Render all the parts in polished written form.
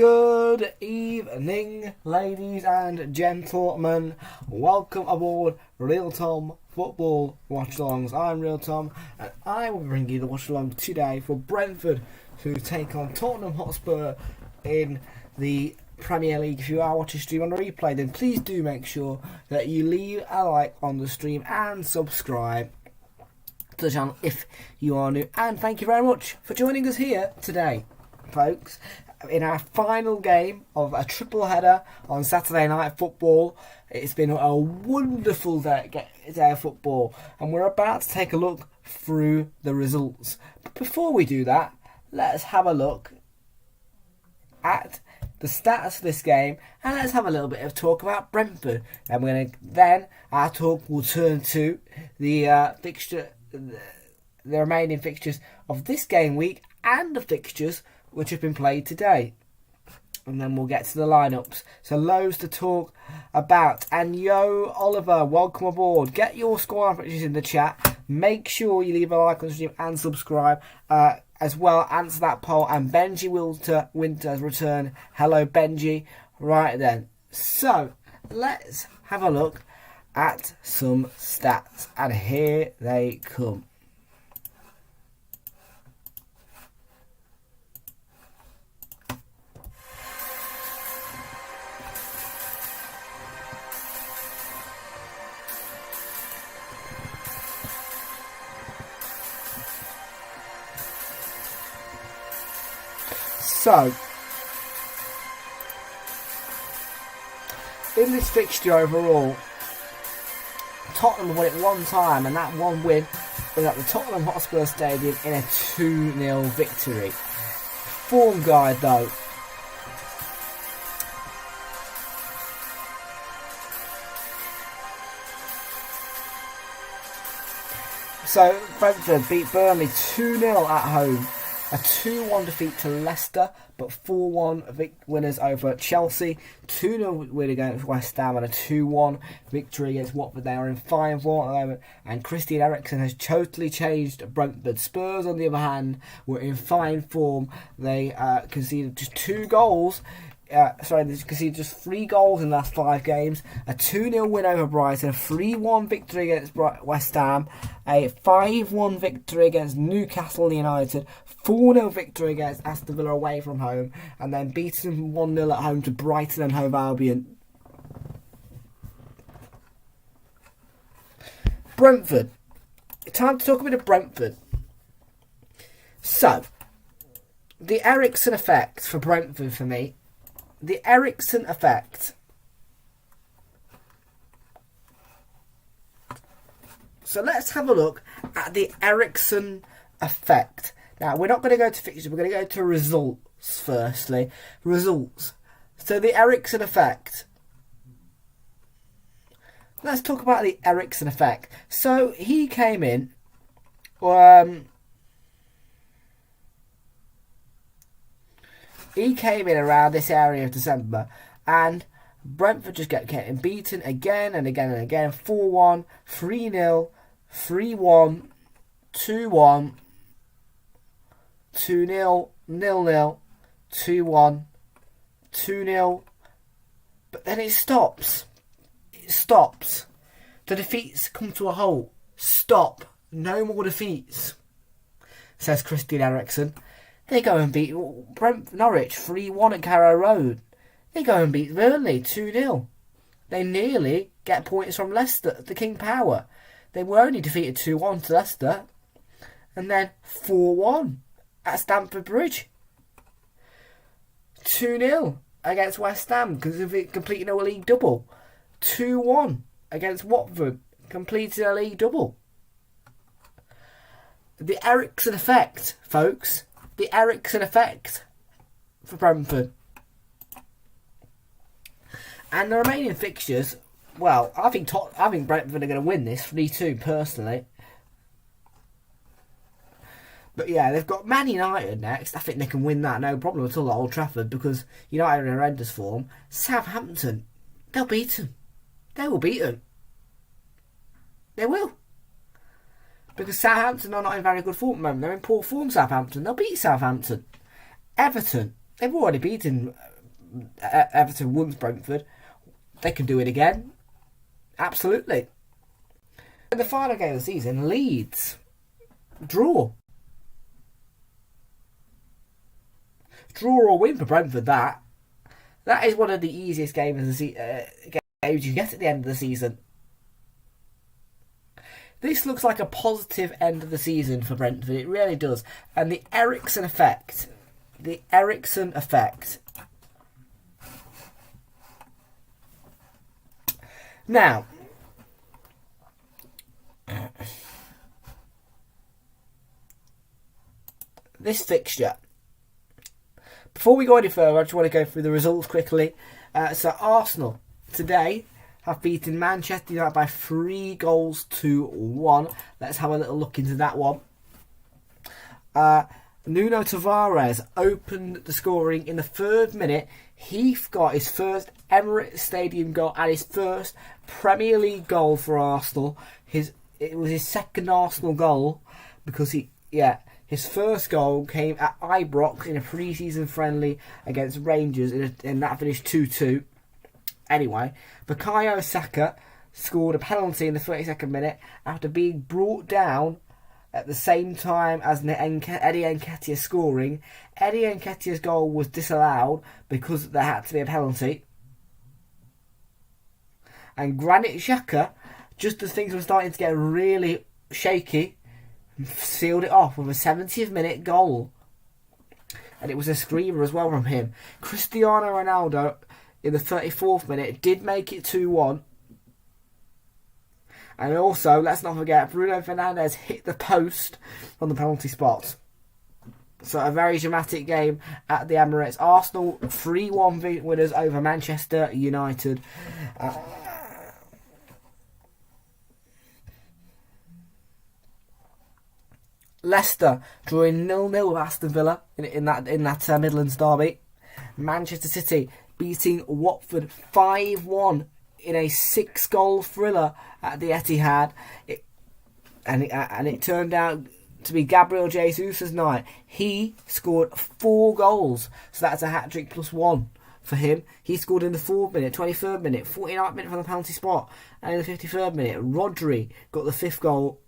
Good evening, ladies and gentlemen. Welcome aboard Realltom Football Watch-Alongs. I'm Realltom, and I will bring you the watch-along today for Brentford, who take on Tottenham Hotspur in the Premier League. If you are watching stream on a replay, then please do make sure that you leave a like on the stream and subscribe to the channel if you are new. And thank you very much for joining us here today, folks, in our final game of a triple header on Saturday Night Football. It's been a wonderful day of football, and we're about to take a look through the results. But before we do that, let's have a look at the stats of this game, and let's have a little bit of talk about Brentford. And then our talk will turn to the remaining fixtures of this game week and the fixtures which have been played today. And then we'll get to the lineups. So loads to talk about. And yo, Oliver, welcome aboard. Get your score predictions in the chat. Make sure you leave a like on the stream and subscribe. As well, answer that poll. And Benji Winter's return. Hello, Benji. Right then. So let's have a look at some stats. And here they come. So, in this fixture overall, Tottenham won it one time, and that one win was at the Tottenham Hotspur Stadium in a 2-0 victory. Form guide though. So, Brentford beat Burnley 2-0 at home. A 2-1 defeat to Leicester, but 4-1 winners over Chelsea. 2-0 win against West Ham and a 2-1 victory against Watford. They are in fine form at the moment, and Christian Eriksen has totally changed Brentford. Spurs, on the other hand, were in fine form. They conceded just 2 goals. They conceded just 3 goals in the last 5 games. A 2-0 win over Brighton, a 3-1 victory against West Ham, a 5-1 victory against Newcastle United, 4-0 victory against Aston Villa away from home, and then beaten 1-0 at home to Brighton and Hove Albion. Brentford. Time to talk a bit of Brentford. So, the Eriksen effect for Brentford for me. The Eriksen effect. So let's have a look at the Eriksen effect. Now, we're not going to go to fixtures. We're going to go to results firstly. Results. So the Eriksen effect. Let's talk about the Eriksen effect. So he came in. He came in around this area of December, and Brentford just kept getting beaten again and again and again. 4-1, 3-0, 3-1, 2-1, 2-0, 0-0, 2-1, 2-0. But then it stops. It stops. The defeats come to a halt. Stop. No more defeats, says Christian Eriksen. They go and beat Norwich 3-1 at Carrow Road. They go and beat Burnley 2-0. They nearly get points from Leicester, the King Power. They were only defeated 2-1 to Leicester. And then 4-1 at Stamford Bridge. 2-0 against West Ham because of it completing a league double. 2-1 against Watford, completing a league double. The Eriksen effect, folks. The Eriksen effect for Brentford. And the remaining fixtures, well, I think Brentford are going to win this 3-2 personally. But yeah, they've got Man United next. I think they can win that, no problem at all at Old Trafford, because United are in horrendous form. Southampton, they'll beat them. They will beat them. They will. Because Southampton are not in very good form at the moment. They're in poor form, Southampton. They'll beat Southampton. Everton, they've already beaten Everton once Brentford. They can do it again. Absolutely. In the final game of the season, Leeds draw. Draw or win for Brentford. That is one of the easiest games games you get at the end of the season. This looks like a positive end of the season for Brentford. It really does. And the Eriksen effect. Now, this fixture. Before we go any further, I just want to go through the results quickly. So Arsenal today have beaten Manchester United by 3-1. Let's have a little look into that one. Nuno Tavares opened the scoring in the 3rd minute. He got his first Emirates Stadium goal and his first Premier League goal for Arsenal. It was his second Arsenal goal because his first goal came at Ibrox in a pre-season friendly against Rangers and that finished 2-2. Anyway, Bukayo Saka scored a penalty in the 32nd minute after being brought down at the same time as Eddie Nketiah scoring. Eddie Nketiah's goal was disallowed because there had to be a penalty. And Granit Xhaka, just as things were starting to get really shaky, sealed it off with a 70th minute goal. And it was a screamer as well from him. Cristiano Ronaldo in the 34th minute did make it 2-1. And also, let's not forget, Bruno Fernandes hit the post on the penalty spot. So a very dramatic game at the Emirates. Arsenal 3-1 winners over Manchester United. Leicester drawing 0-0 with Aston Villa in that Midlands derby. Manchester City beating Watford 5-1 in a 6-goal thriller at the Etihad. It turned out to be Gabriel Jesus' night. He scored 4 goals, so that's a hat-trick plus 1 for him. He scored in the 4th minute, 23rd minute, 49th minute from the penalty spot, and in the 53rd minute, Rodri got the 5th goal.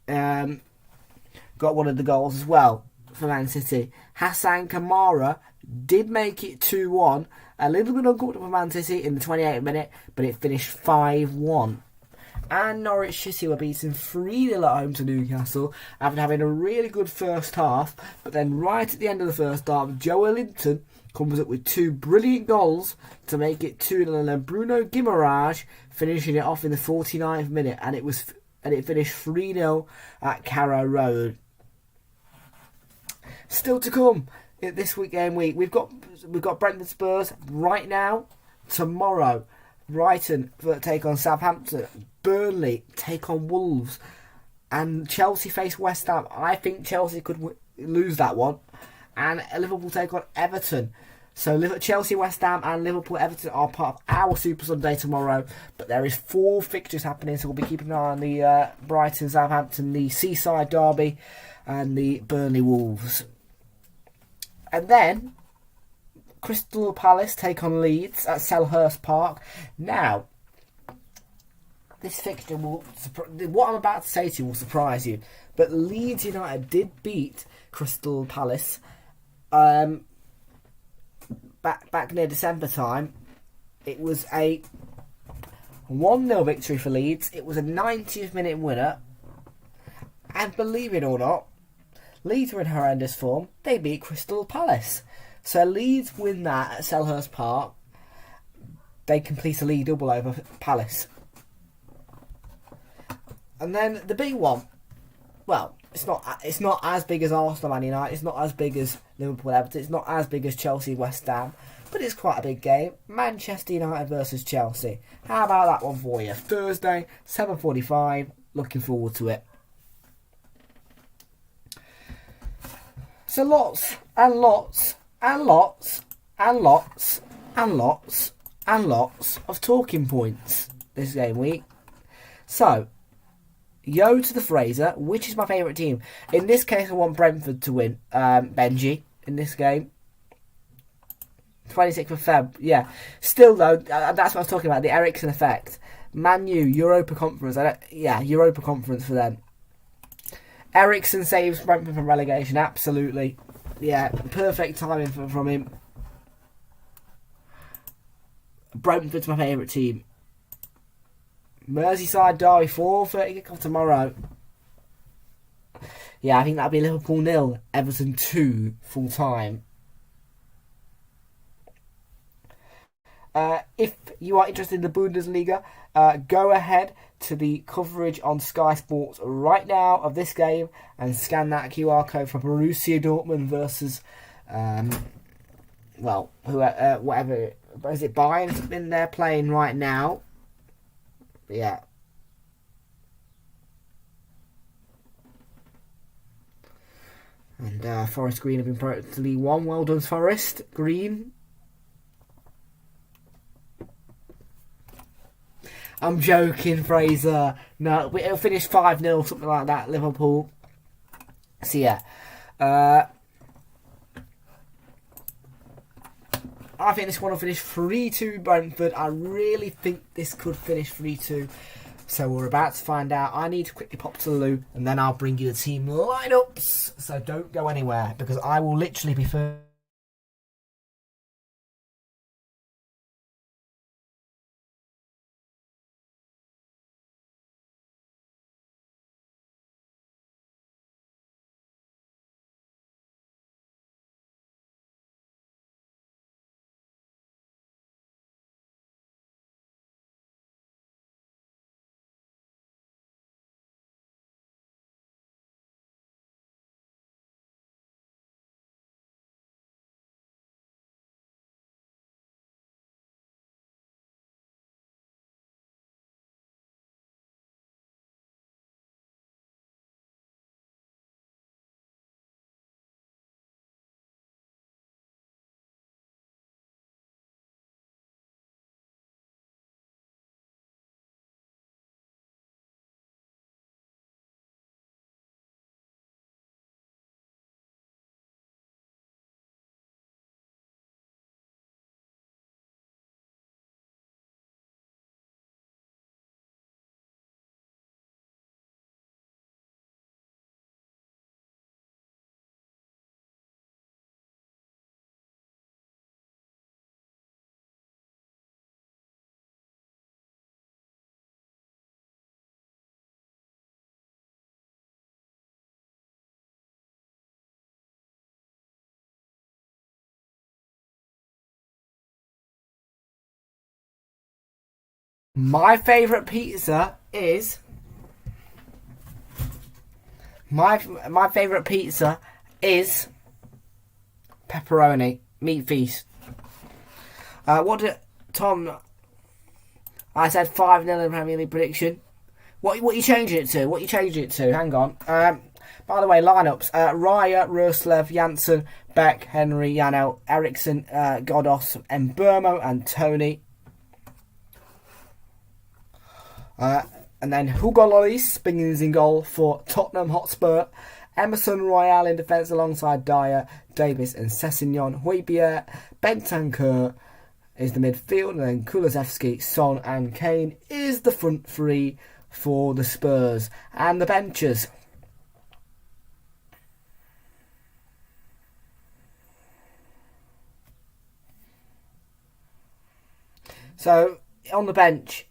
Got one of the goals as well for Man City. Hassan Kamara did make it 2-1. A little bit uncomfortable for Man City in the 28th minute, but it finished 5-1. And Norwich City were beaten 3-0 at home to Newcastle after having a really good first half. But then right at the end of the first half, Joelinton comes up with 2 brilliant goals to make it 2-0. And then Bruno Guimaraes finishing it off in the 49th minute. And it finished 3-0 at Carrow Road. Still to come this game week, we've got Brentford Spurs right now. Tomorrow, Brighton take on Southampton, Burnley take on Wolves, and Chelsea face West Ham. I think Chelsea could lose that one, and Liverpool take on Everton. So Chelsea, West Ham, and Liverpool, Everton are part of our Super Sunday tomorrow. But there is 4 fixtures happening, so we'll be keeping an eye on the Brighton, Southampton, the Seaside Derby, and the Burnley Wolves. And then Crystal Palace take on Leeds at Selhurst Park. Now, this fixture what I'm about to say to you will surprise you. But Leeds United did beat Crystal Palace back near December time. It was a 1-0 victory for Leeds. It was a 90th minute winner. And believe it or not, Leeds were in horrendous form. They beat Crystal Palace. So Leeds win that at Selhurst Park. They complete a league double over Palace. And then the big one. Well, it's not as big as Arsenal Man United. It's not as big as Liverpool Everton. It's not as big as Chelsea West Ham. But it's quite a big game. Manchester United versus Chelsea. How about that one for you? Thursday, 7:45. Looking forward to it. So lots and lots and lots and lots and lots and lots of talking points this game week. So, yo to the Fraser, which is my favourite team? In this case, I want Brentford to win, Benji, in this game. 26th of Feb. Yeah. Still though, that's what I was talking about. The Eriksen effect. Man U, Europa Conference. Europa Conference for them. Eriksen saves Brentford from relegation. Absolutely. Yeah. Perfect timing from him. Brentford's my favourite team. Merseyside Derby 4:30 kick-off tomorrow. Yeah, I think that'll be Liverpool 0, Everton 2 full time. If you are interested in the Bundesliga, go ahead to the coverage on Sky Sports right now of this game and scan that QR code for Borussia Dortmund versus, whatever. Is it Bayern in there playing right now? Yeah. And Forest Green have been promoted to League One. Well done, Forest Green. I'm joking, Fraser. No, it'll finish 5-0, something like that, Liverpool. So, yeah. I think this one will finish 3-2 Brentford. I really think this could finish 3-2. So we're about to find out. I need to quickly pop to the loo and then I'll bring you the team lineups. So don't go anywhere because I will literally be first. My favourite pizza is my favourite pizza is pepperoni meat feast. What did Tom? I said 5-0 in the Premier League prediction. What you changing it to? What you changing it to? Hang on. By the way, lineups: Raya, Roslev, Janssen, Beck, Henry, Janel, Eriksen, Godos, Mbermo, and Tony. And then Hugo Lloris begins in goal for Tottenham Hotspur. Emerson Royale in defence alongside Dyer, Davis and Sessegnon. Højbjerg, Bentancur is the midfield. And then Kulusevski, Son and Kane is the front three for the Spurs. And the benches. So, on the bench,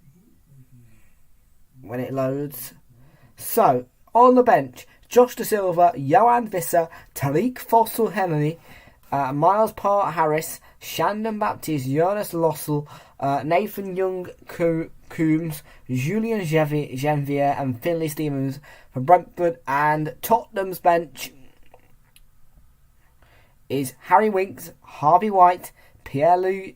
when it loads. So, on the bench, Josh Da Silva, Johan Visser, Tariq Fossel-Henry, Miles Part-Harris, Shandon Baptiste, Jonas Lossell, Nathan Young-Coombs, Julian Janvier and Finlay Stevens for Brentford. And Tottenham's bench is Harry Winks, Harvey White, Pierluigi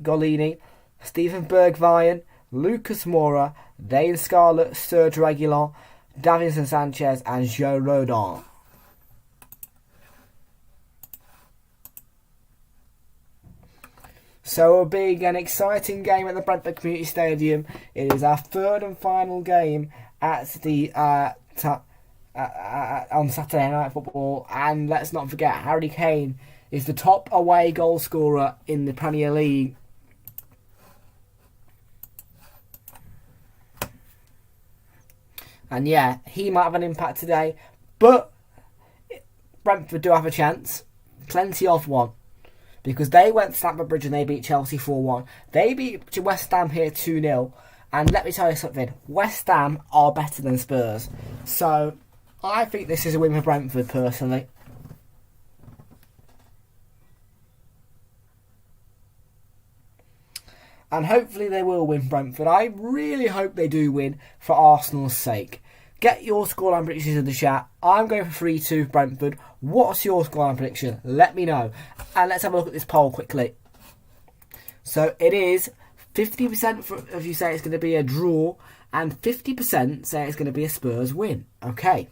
Golini, Stephen Bergwijn, Lucas Moura, Dane Scarlett, Serge Reguilon, Davinson Sanchez and Joe Rodon. So a big and exciting game at the Brentford Community Stadium. It is our third and final game at the on Saturday Night Football. And let's not forget, Harry Kane is the top away goal scorer in the Premier League. And yeah, he might have an impact today, but Brentford do have a chance. Plenty of one. Because they went to Stamford Bridge and they beat Chelsea 4-1. They beat West Ham here 2-0. And let me tell you something. West Ham are better than Spurs. So, I think this is a win for Brentford, personally. And hopefully they will win Brentford. I really hope they do win for Arsenal's sake. Get your scoreline predictions in the chat. I'm going for 3-2 Brentford. What's your scoreline prediction? Let me know. And let's have a look at this poll quickly. So it is 50% of you say it's going to be a draw, and 50% say it's going to be a Spurs win. Okay.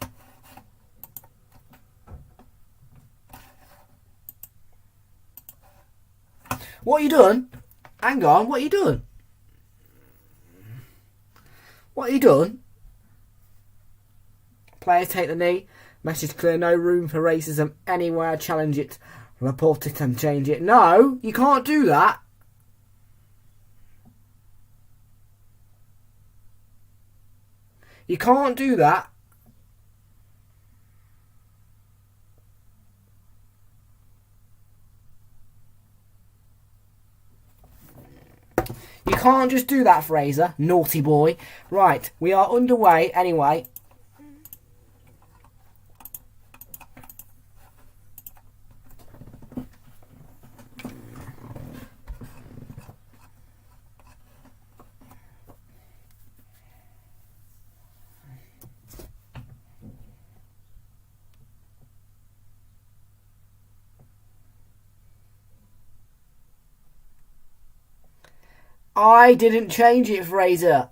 What are you doing? Hang on, what are you doing? What are you doing? Players take the knee. Message clear. No room for racism anywhere. Challenge it. Report it and change it. No, you can't do that. You can't do that. You can't just do that, Fraser. Naughty boy. Right, we are underway anyway. I didn't change it, Fraser.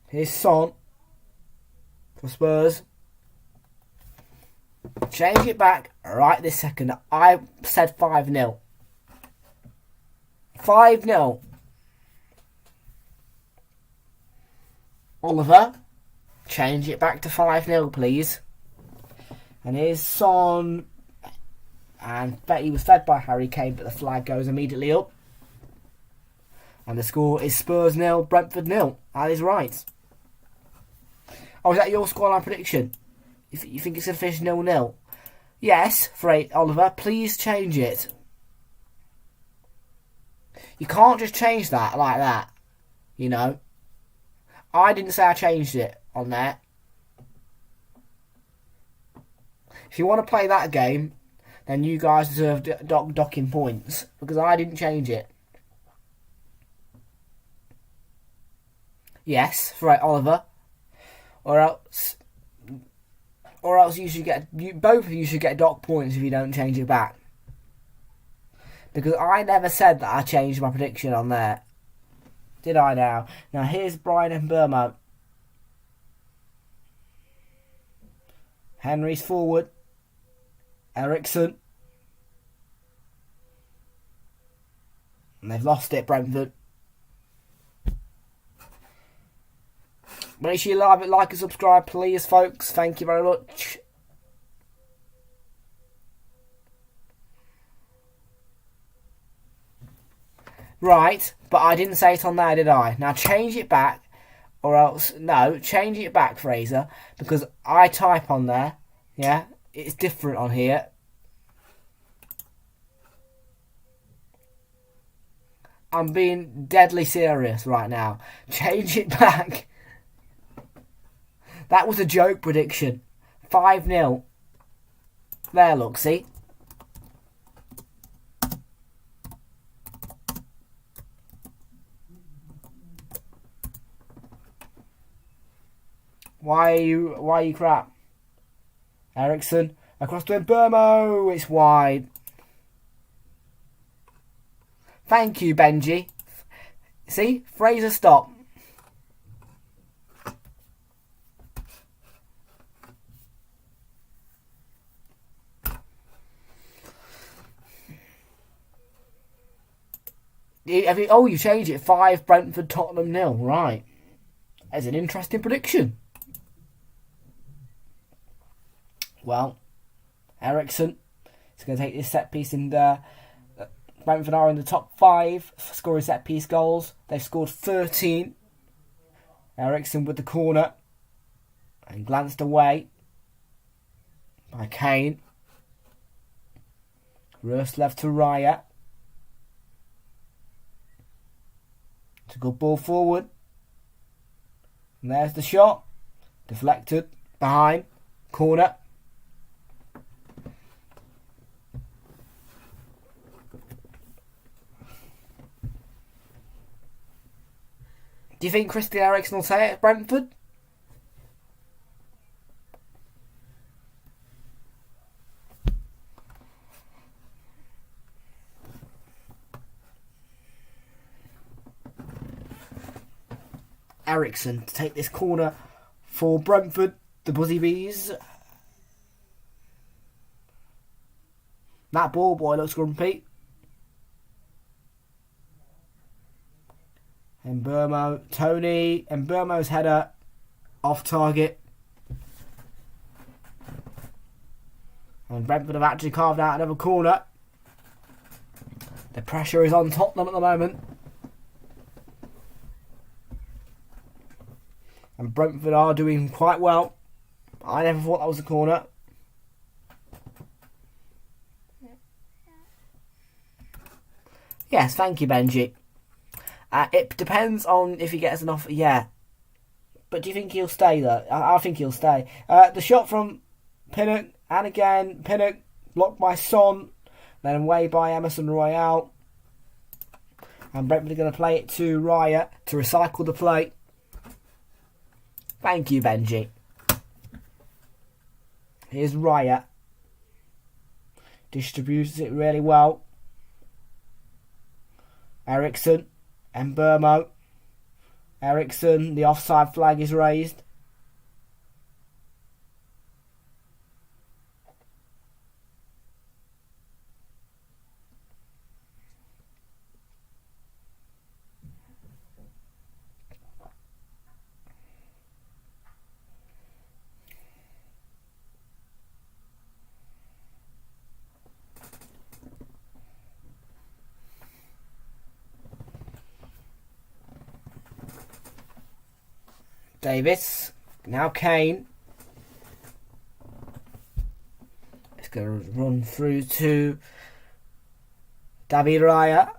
Here's Son for Spurs. Change it back right this second. I said 5-0. 5-0. Oliver, change it back to 5-0, please. And here's Son. And he was fed by Harry Kane, but the flag goes immediately up. And the score is Spurs 0, Brentford 0. That is right. Oh, is that your scoreline prediction? You think it's going to finish 0-0? Yes, Oliver, please change it. You can't just change that like that. You know. I didn't say I changed it on there. If you want to play that game, then you guys deserve docking points. Because I didn't change it. Yes, Oliver. Or else you should both of you should get dock points if you don't change it back. Because I never said that I changed my prediction on there. Did I now? Now here's Brian and Burmo. Henry's forward. Ericsson. And they've lost it, Brentford. Make sure you like and subscribe, please, folks. Thank you very much. Right, but I didn't say it on there, did I? Now change it back, or else... No, change it back, Fraser, because I type on there, yeah? It's different on here. I'm being deadly serious right now. Change it back. That was a joke prediction. 5-0. There, look, see? Why are you crap? Ericsson across to Burmo. It's wide. Thank you, Benji. See? Fraser, stop. You changed it. 5 Brentford, Tottenham 0. Right. That's an interesting prediction. Well, Ericsson is going to take this set piece in there. Brentford are in the top 5 for scoring set piece goals. They've scored 13. Ericsson with the corner and glanced away by Kane. Rust left to Raya. It's a good ball forward. And there's the shot. Deflected. Behind. Corner. Do you think Christian Eriksen will say it at Brentford? Eriksen to take this corner for Brentford, the Buzzy Bees. That ball boy looks grumpy. Tony, Mbermo's header off target. And Brentford have actually carved out another corner. The pressure is on Tottenham at the moment. And Brentford are doing quite well. I never thought that was a corner. Yes, thank you, Benji. It depends on if he gets an offer. Yeah. But do you think he'll stay, though? I think he'll stay. The shot from Pinnock. And again, Pinnock blocked by Son. Then away by Emerson Royale. And Brentford are going to play it to Raya to recycle the play. Thank you, Benji. Here's Raya. Distributes it really well. Ericsson. Mbermo. Ericsson. The offside flag is raised. Davis. Now Kane. It's going to run through to David Raya.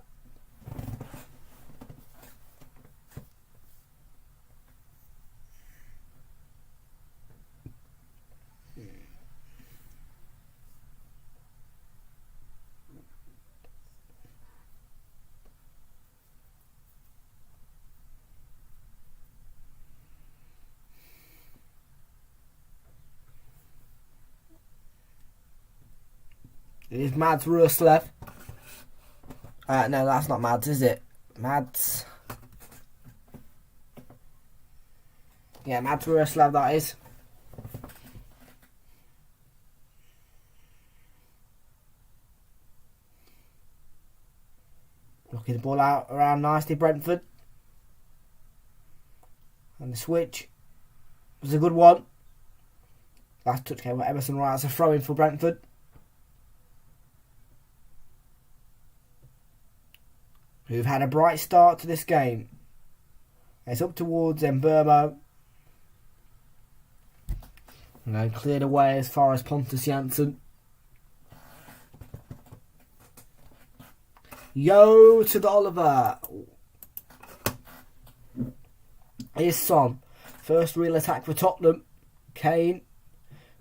It is Mads Ruslev. No, that's not Mads, is it? Mads. Yeah, Mads Ruslev, that is. Looking the ball out around nicely, Brentford. And the switch was a good one. Last touch came with Emerson Wright as a throw in for Brentford. Who've had a bright start to this game. It's up towards Mbermo. And then cleared away as far as Pontus Jansson. Yo to the Oliver. Here's Son. First real attack for Tottenham. Kane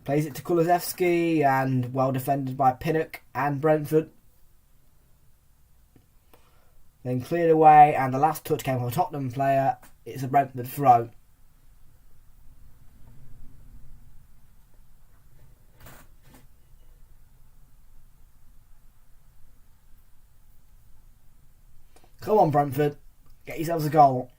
plays it to Kulusevski and well defended by Pinnock and Brentford. Then cleared away, and the last touch came from a Tottenham player. It's a Brentford throw. Come on, Brentford. Get yourselves a goal.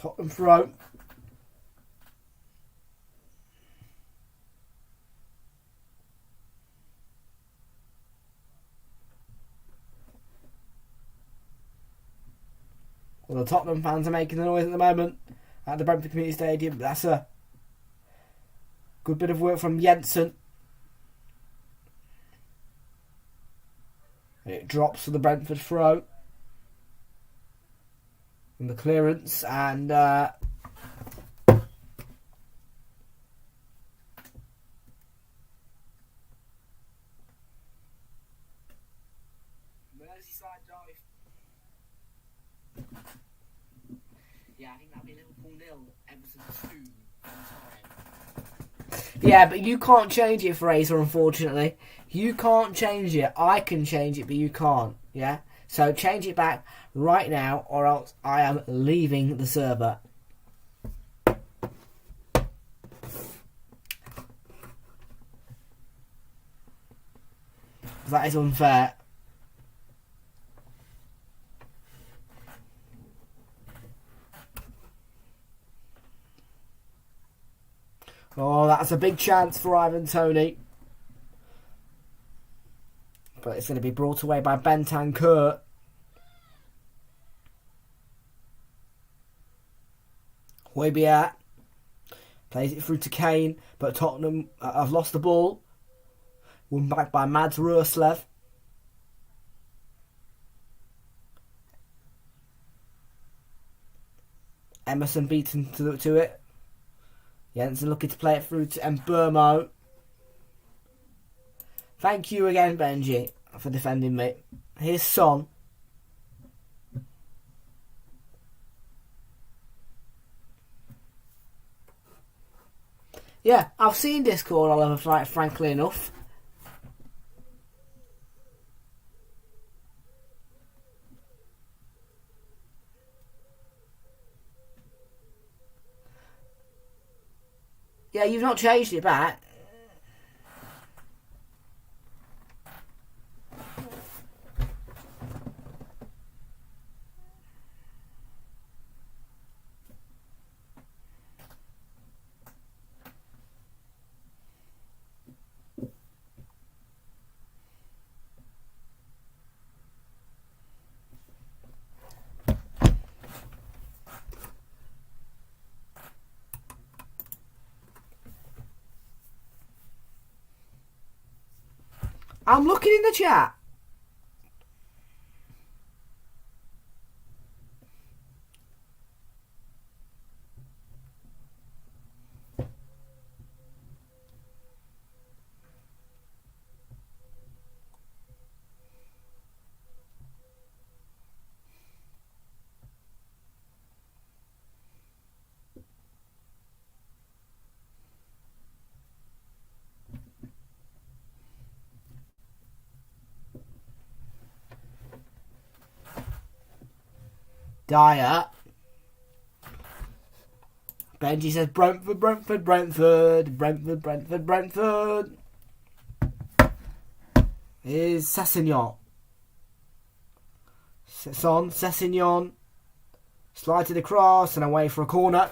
Tottenham throw. Well, the Tottenham fans are making the noise at the moment at the Brentford Community Stadium. That's a good bit of work from Jensen. It drops for the Brentford throw. And the clearance and Merseyside dive. Yeah, I think that'll be Liverpool 0, Everton 2 Yeah, but you can't change it, Fraser, unfortunately. You can't change it. I can change it, but you can't. Yeah? So change it back right now, or else I am leaving the server. That is unfair. Oh, that's a big chance for Ivan Toney. But it's going to be brought away by Bentancur. Højbjerg plays it through to Kane, but Tottenham have lost the ball. Won back by Mads Roerslev. Emerson beaten to it. Jensen looking to play it through to Mbermo. Thank you again, Benji, for defending me. Here's Son. Yeah, I've seen Discord all over, frankly enough. Yeah, you've not changed it back. I'm looking in the chat. Dyer. Benji says Brentford, Brentford, Brentford, Brentford, Brentford, Brentford. Here's Sessegnon. Sessegnon. Slides it across and away for a corner.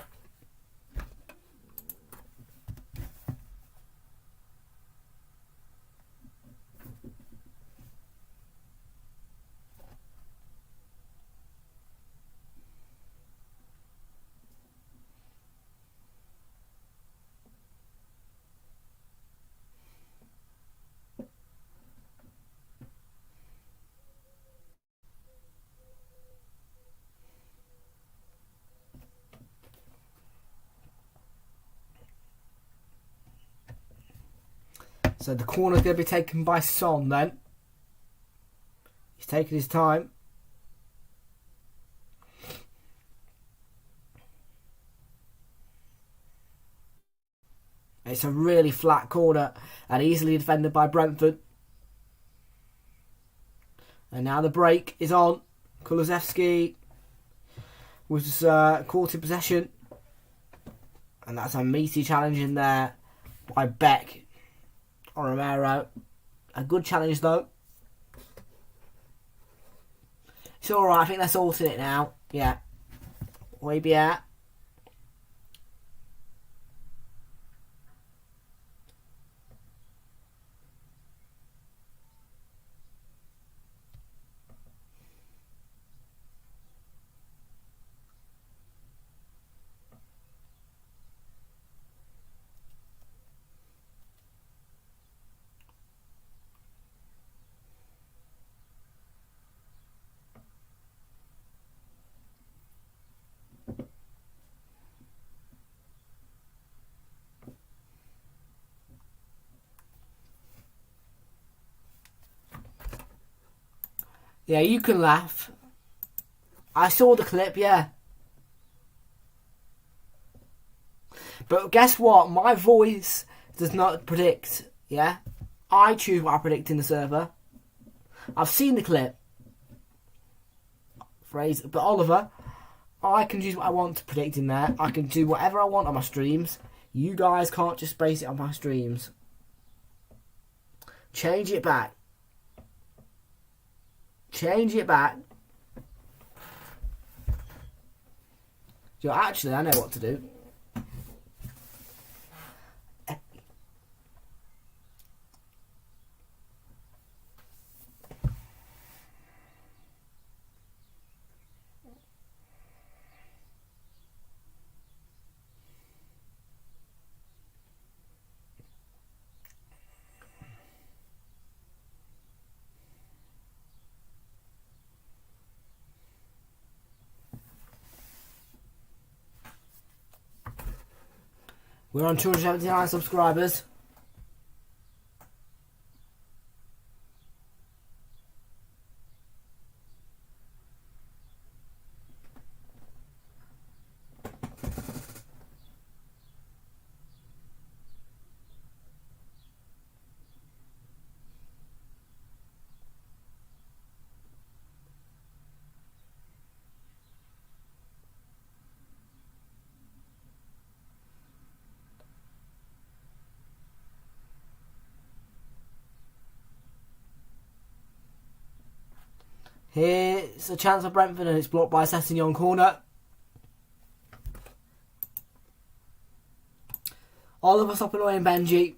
So the corner's going to be taken by Son then. He's taking his time. It's a really flat corner and easily defended by Brentford. And now the break is on. Kulusevski was caught in possession. And that's a meaty challenge in there by Beck. Romero. A good challenge though. It's alright, I think they're sorting it now. Yeah. Højbjerg. Yeah, you can laugh. I saw the clip, yeah. But guess what? My voice does not predict, yeah? I choose what I predict in the server. I've seen the clip. But Oliver, I can choose what I want to predict in there. I can do whatever I want on my streams. You guys can't just base it on my streams. Change it back. Change it back. Actually, I know what to do. We're on 279 subscribers. Here's a chance for Brentford and it's blocked by Sessegnon corner. Oliver stop annoying Benji.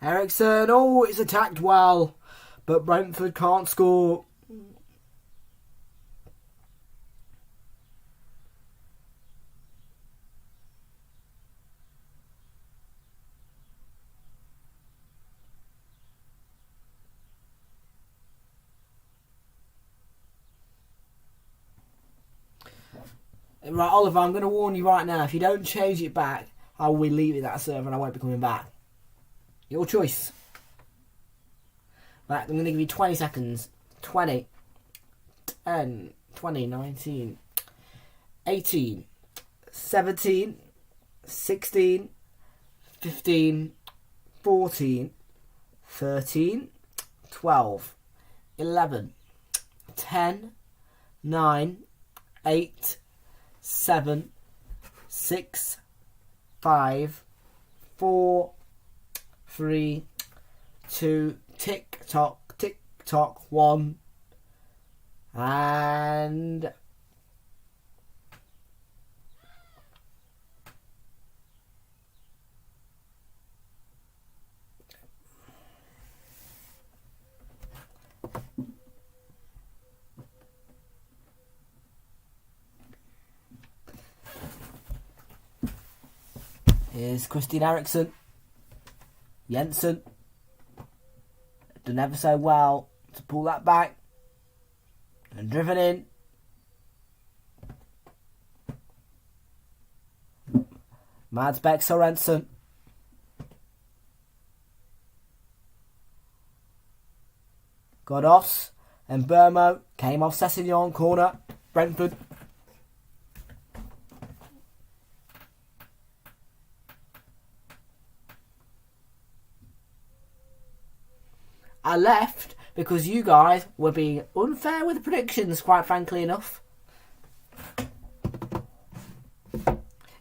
Ericsson, oh, it's attacked well, but Brentford can't score. Right, Oliver, I'm going to warn you right now. If you don't change it back, I will leave it that server and I won't be coming back. Your choice. Right, I'm going to give you 20 seconds. 20, 10, 20, 19, 18, 17, 16, 15, 14, 13, 12, 11, 10, 9, 8, 7, 6, 5, 4, 3, 2, tick tock, 1, and here's Christian Eriksen. Jensen done ever so well to pull that back and driven in. Mads Beck Sorensen. Godos and Burmo came off Sessegnon corner. Brentford. I left because you guys were being unfair with the predictions, quite frankly enough.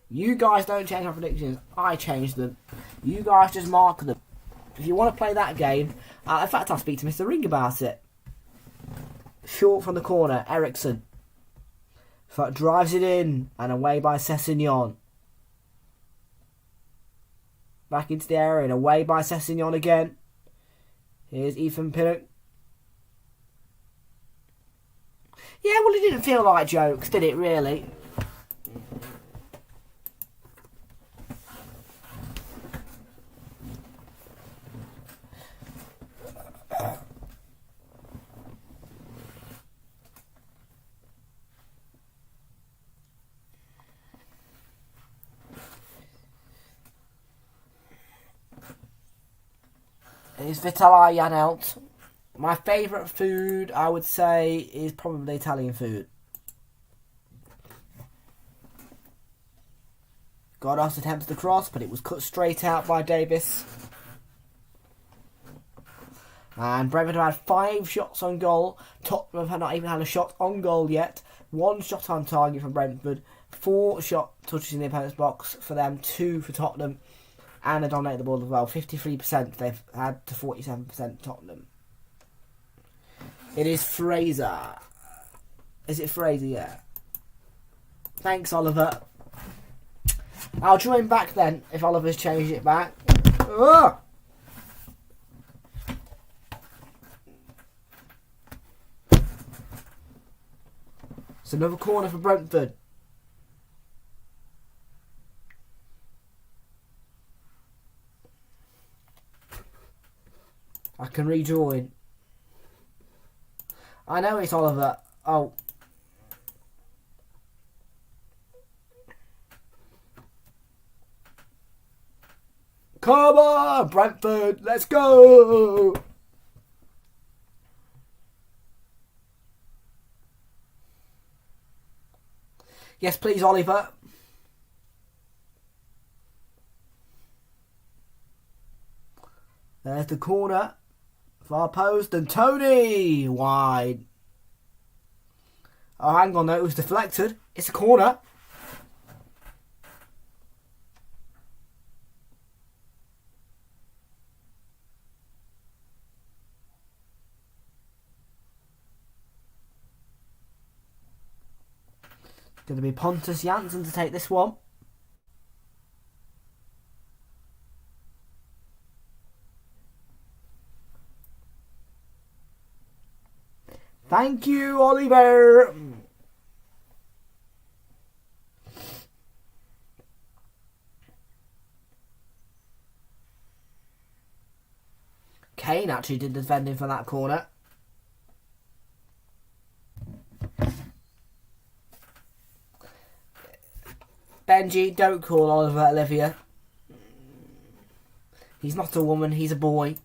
You guys don't change my predictions, I change them. You guys just mark them. If you want to play that game, in fact I'll speak to Mr. Ring about it. Short from the corner, Eriksen. Drives it in and away by Sessegnon. Back into the area and away by Sessegnon again. Here's Ethan Pinnock. Yeah, well, it didn't feel like jokes, did it, really? It's Vitaly Janelt. My favourite food, I would say, is probably Italian food. Godos attempted the cross, but it was cut straight out by Davis. And Brentford have had 5 shots on goal. Tottenham have not even had a shot on goal yet. 1 shot on target for Brentford. 4 shot touches in the opponent's box for them. 2 for Tottenham. And they dominate the ball as well. 53% they've had to 47% Tottenham. It is Fraser. Is it Fraser? Yeah. Thanks, Oliver. I'll join back then if Oliver's changed it back. Ugh! It's another corner for Brentford. I can rejoin. I know it's Oliver. Oh. Come on, Brentford. Let's go. Yes, please, Oliver. There's the corner. Far post and Tony wide. Oh, hang on, though. It was deflected. It's a corner. Going to be Pontus Jansson to take this one. Thank you, Oliver. Kane actually did the defending for that corner. Benji, don't call Oliver Olivia. He's not a woman, he's a boy.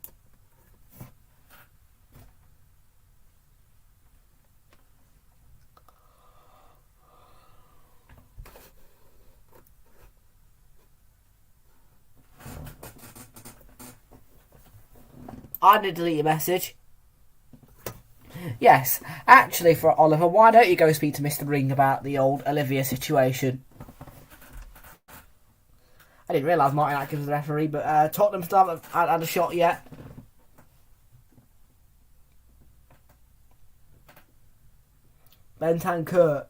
I did delete your message. Yes, actually, for Oliver, why don't you go speak to Mr. Ring about the old Olivia situation? I didn't realise Martin Atkins was the referee, but Tottenham still haven't had a shot yet. Bentancur.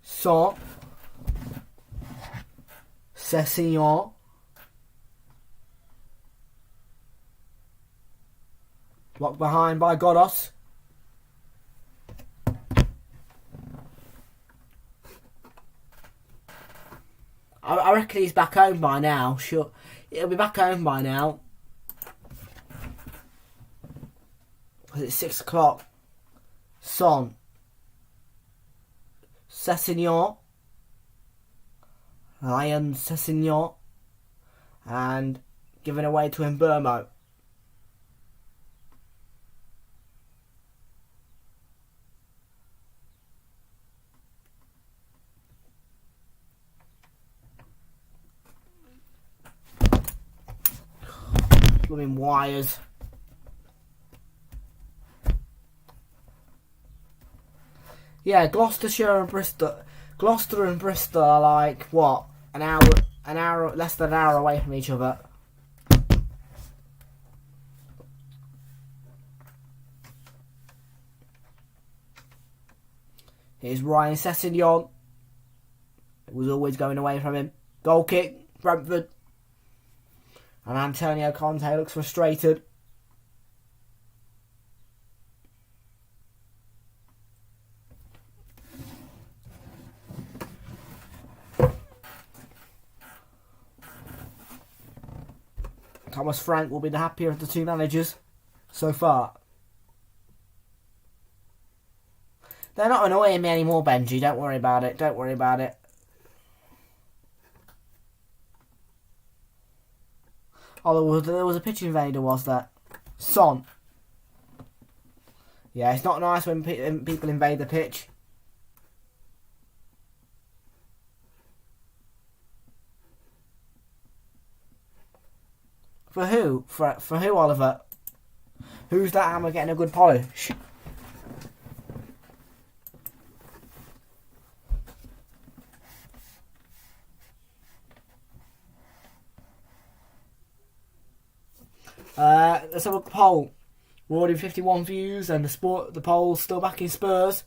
Son. Cessignon. Blocked behind by Godos. I reckon he's back home by now. Sure, he'll be back home by now. It's 6 o'clock. Son. Cessignon. Ryan Cessignon. And given away to Mbermo. Blooming wires. Yeah, Gloucestershire and Bristol. Gloucester and Bristol are like what? An hour, less than an hour away from each other. Here's Ryan Sessegnon. It was always going away from him. Goal kick, Brentford. And Antonio Conte looks frustrated. Thomas Frank will be the happier of the two managers so far. They're not annoying me anymore, Benji. Don't worry about it. Don't worry about it. Oh, there was a pitch invader, was there? Son. Yeah, it's not nice when people invade the pitch. For who? For who, Oliver? Who's that hammer getting a good polish? Let's have a poll. We're already 51 views, and the poll's still backing Spurs.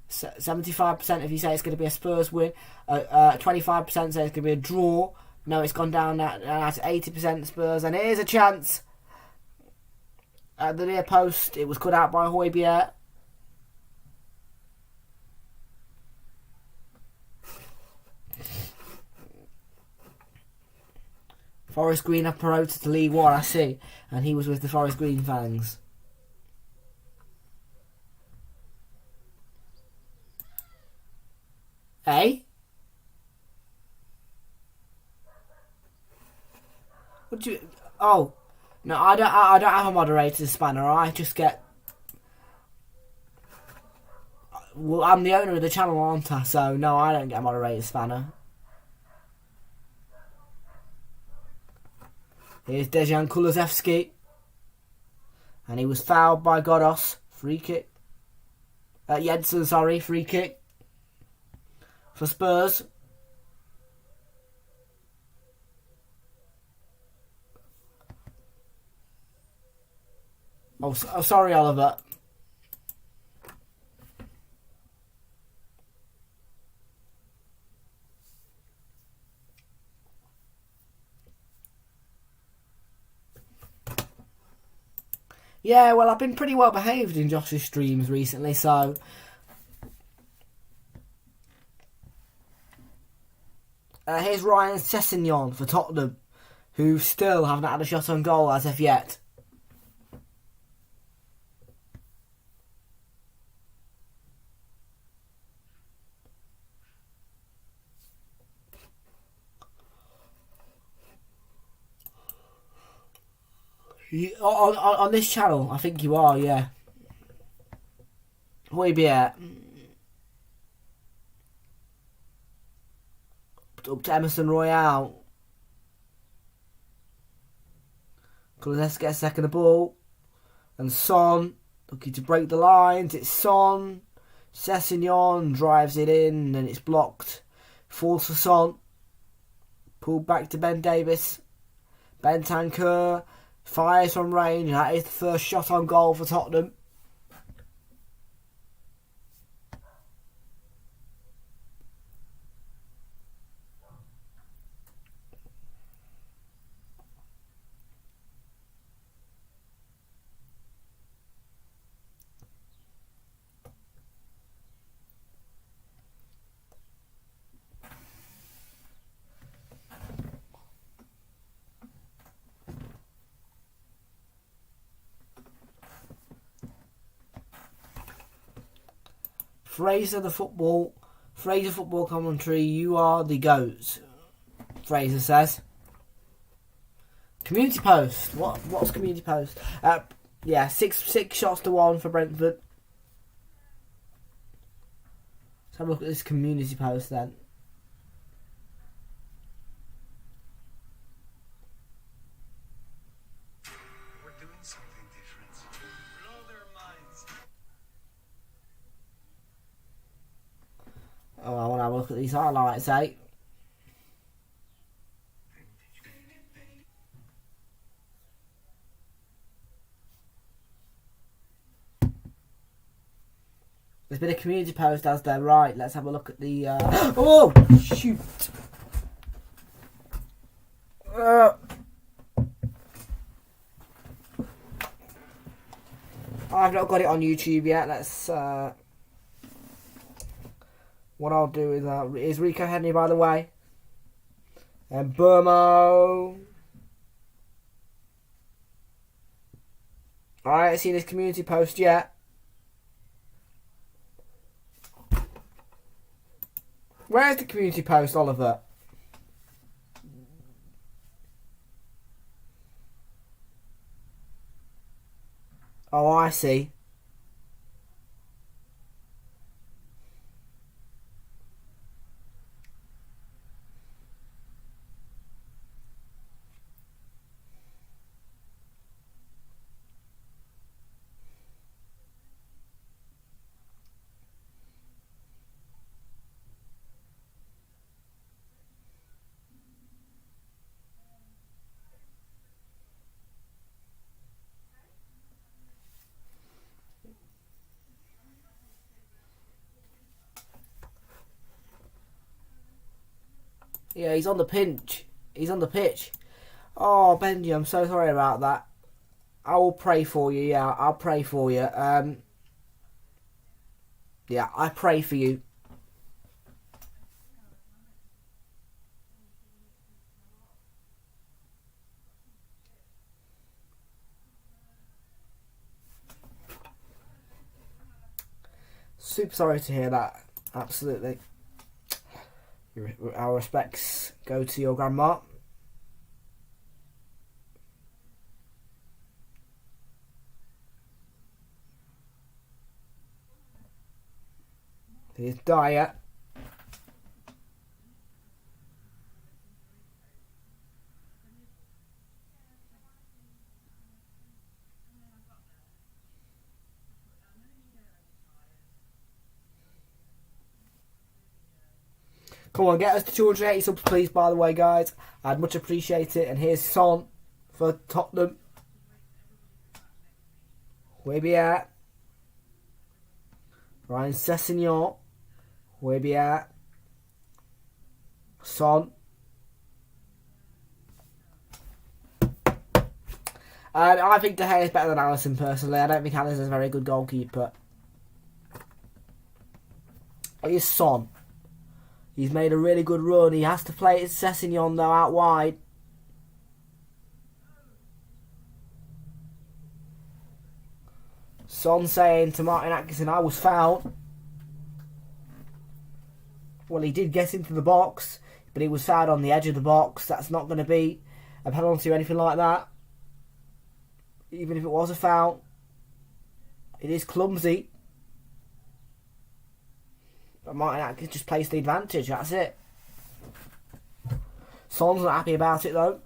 75% of you say it's going to be a Spurs win. 25% say it's going to be a draw. No, it's gone down now to 80% Spurs, and it is a chance. At the near post, it was cut out by Højbjerg. Forest Green have promoted to League One, I see, and he was with the Forest Green Fangs. Eh? What do you? Oh, no, I don't have a moderator spanner. I just get. Well, I'm the owner of the channel, aren't I? So no, I don't get a moderator spanner. Here's Dejan Kulusevski, and he was fouled by Godos. Free kick. Jensen, sorry, free kick for Spurs. Oh, sorry, Oliver. Yeah, well, I've been pretty well behaved in Josh's streams recently, so. Here's Ryan Sessegnon for Tottenham, who still haven't had a shot on goal as of yet. On this channel, I think you are, yeah. Højbjerg. Up to Emerson Royale. Kulusevski gets second the ball. And Son looking to break the lines. It's Son. Sessegnon drives it in and it's blocked. Falls for Son. Pulled back to Ben Davis. Bentancur fires from range. That is the first shot on goal for Tottenham. Fraser football commentary, you are the GOAT, Fraser says. Community post. What's community post? Yeah, six shots to 1 for Brentford. Let's have a look at this community post then. We're doing something different. Blow their minds. Oh, I want to have a look at these highlights, eh? There's been a community post as there, right? Let's have a look at the. Oh, shoot! I've not got it on YouTube yet. Let's. What I'll do is Rico Henry, by the way, and Burmo. I haven't seen this community post yet. Where's the community post, Oliver? Oh, I see. Yeah, he's on the pinch. He's on the pitch. Oh, Benji, I'm so sorry about that. I will pray for you. Yeah, I'll pray for you. Yeah, I pray for you. Super sorry to hear that. Absolutely. Our respects go to your grandma. Here's Dyer. Come on, get us to 280 subs, please, by the way, guys. I'd much appreciate it. And here's Son for Tottenham. Where be at? Ryan Sessegnon. Where be at? Son. And I think De Gea is better than Alisson, personally. I don't think Alisson is a very good goalkeeper. Here's Son. He's made a really good run. He has to play it Sessegnon, though, out wide. Son saying to Martin Atkinson, I was fouled. Well, he did get into the box, but he was fouled on the edge of the box. That's not going to be a penalty or anything like that. Even if it was a foul, it is clumsy. But Martin Atkins just plays the advantage, that's it. Son's not happy about it, though.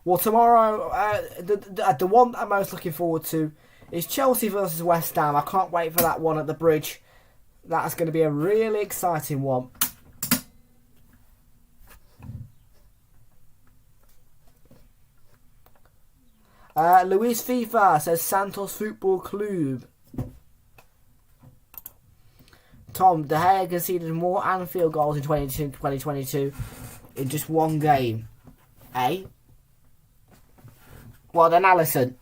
Well, tomorrow, the one I'm most looking forward to is Chelsea versus West Ham. I can't wait for that one at the Bridge. That's going to be a really exciting one. Luis FIFA says Santos Football Club. Tom, De Gea conceded more Anfield goals in 2022 in just one game. Eh? Well, then Alisson.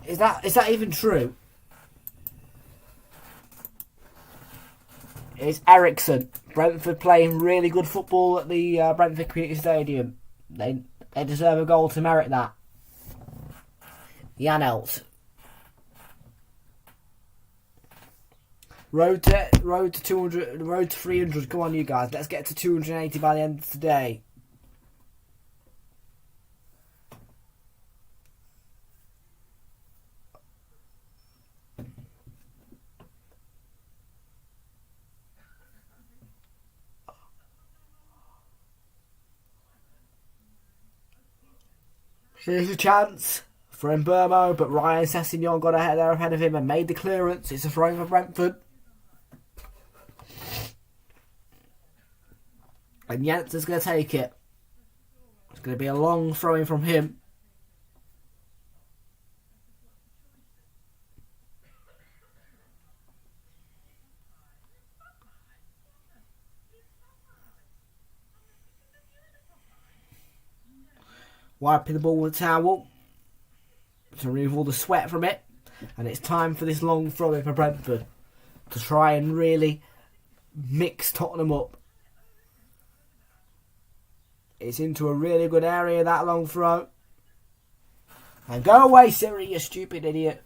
Is that even true? It's Ericsson. Brentford playing really good football at the Brentford Community Stadium. They deserve a goal to merit that. Janelt. Road to 200, road to 300. Come on, you guys. Let's get to 280 by the end of today. Here's a chance for Mbermo, but Ryan Sessegnon got ahead of him and made the clearance. It's a throw for Brentford. And Jensen's going to take it. It's going to be a long throwing from him. wiping the ball with a towel to remove all the sweat from it. And it's time for this long throw in for Brentford to try and really mix Tottenham up. It's into a really good area, that long throw. And go away, Siri, you stupid idiot.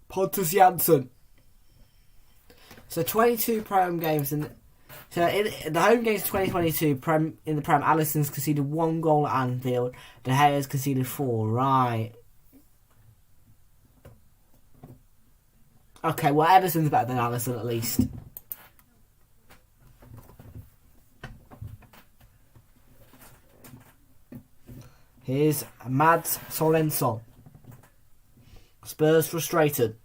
Pontus Jansson. So 22 Prem games in the home games 2022 in the Prem. Alisson's conceded 1 goal at Anfield. De Gea's conceded 4. Right. Okay, well Ederson's better than Alisson at least. Here's Mads Sorensen. Spurs frustrated.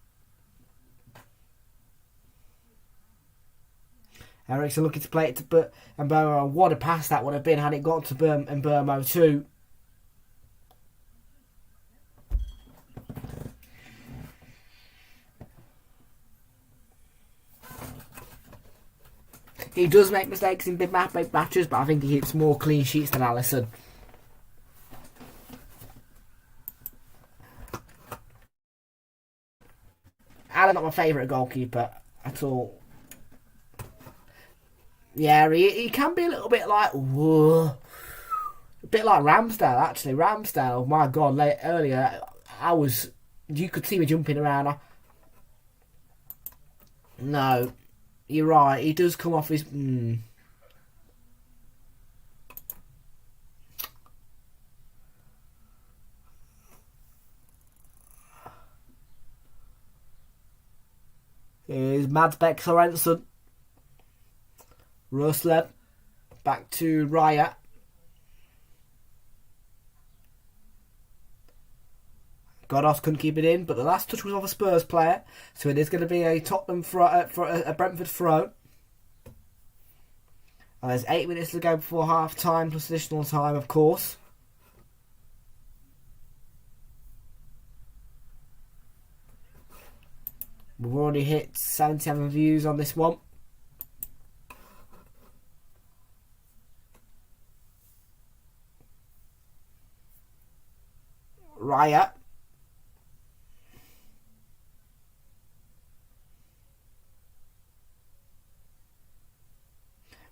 Ericsson looking to play it to Mbeumo. What a pass that would have been had it got to Mbeumo too. He does make mistakes in big matches, but I think he keeps more clean sheets than Alisson. Allen's not my favourite goalkeeper at all. Yeah, he can be a little bit like, whoa. A bit like Ramsdale, actually. Ramsdale, my God, earlier, you could see me jumping around. No, you're right, he does come off his... Here's Mads Beck Sorensen. Ruslan. Back to Raya. Godos couldn't keep it in, but the last touch was off a Spurs player. So it is going to be a Tottenham for a Brentford throw. And there's 8 minutes to go before half time plus additional time, of course. We've already hit 77 views on this one. Raya.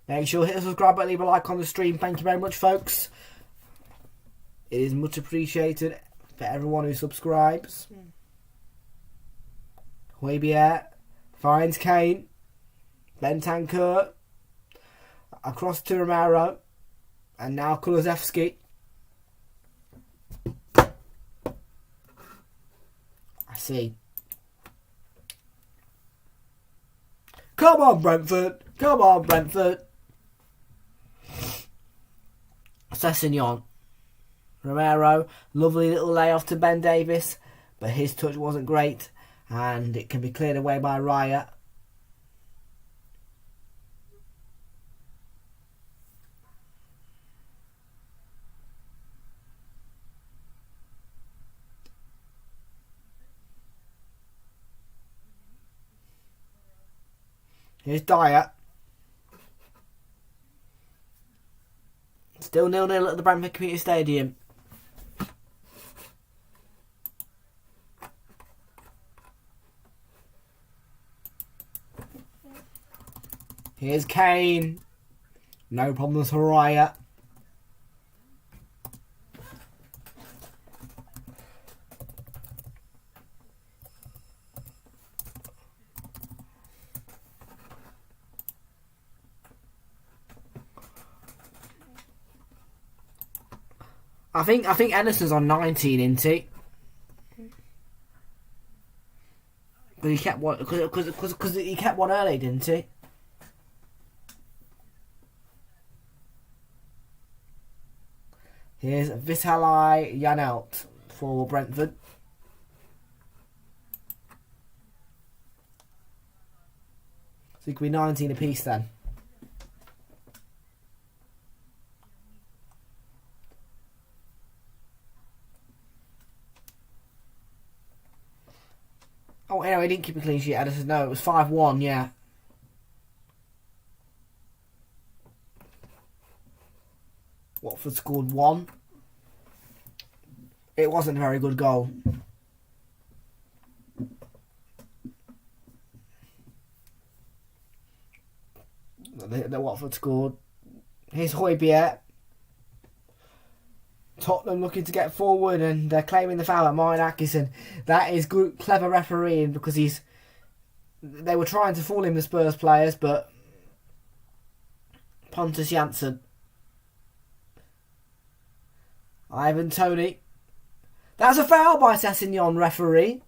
Make sure to hit the subscribe button, leave a like on the stream. Thank you very much, folks. It is much appreciated for everyone who subscribes. Huebier finds Kane. Bentancur. Across to Romero. And now Kulusevski. I see. Come on, Brentford. Come on, Brentford. Sessegnon. Romero. Lovely little layoff to Ben Davis. But his touch wasn't great. And it can be cleared away by Raya. Here's Dyer. Still 0-0 at the Brentford Community Stadium. Here's Kane. No problems for Raya. I think Ederson's on 19, isn't he? But he kept one because he kept one early, didn't he? Here's Vitaly Janelt for Brentford. So it could be 19 apiece then. Oh, anyway, he didn't keep a clean sheet. Edison, no, it was 5-1, yeah. Watford scored 1. It wasn't a very good goal. The Watford scored. Here's Højbjerg. Tottenham looking to get forward and they're claiming the foul at Martin Atkinson. That is good, clever refereeing because they were trying to fool him, the Spurs players, but Pontus Jansson. Ivan Toney. That's a foul by Sessignon, referee.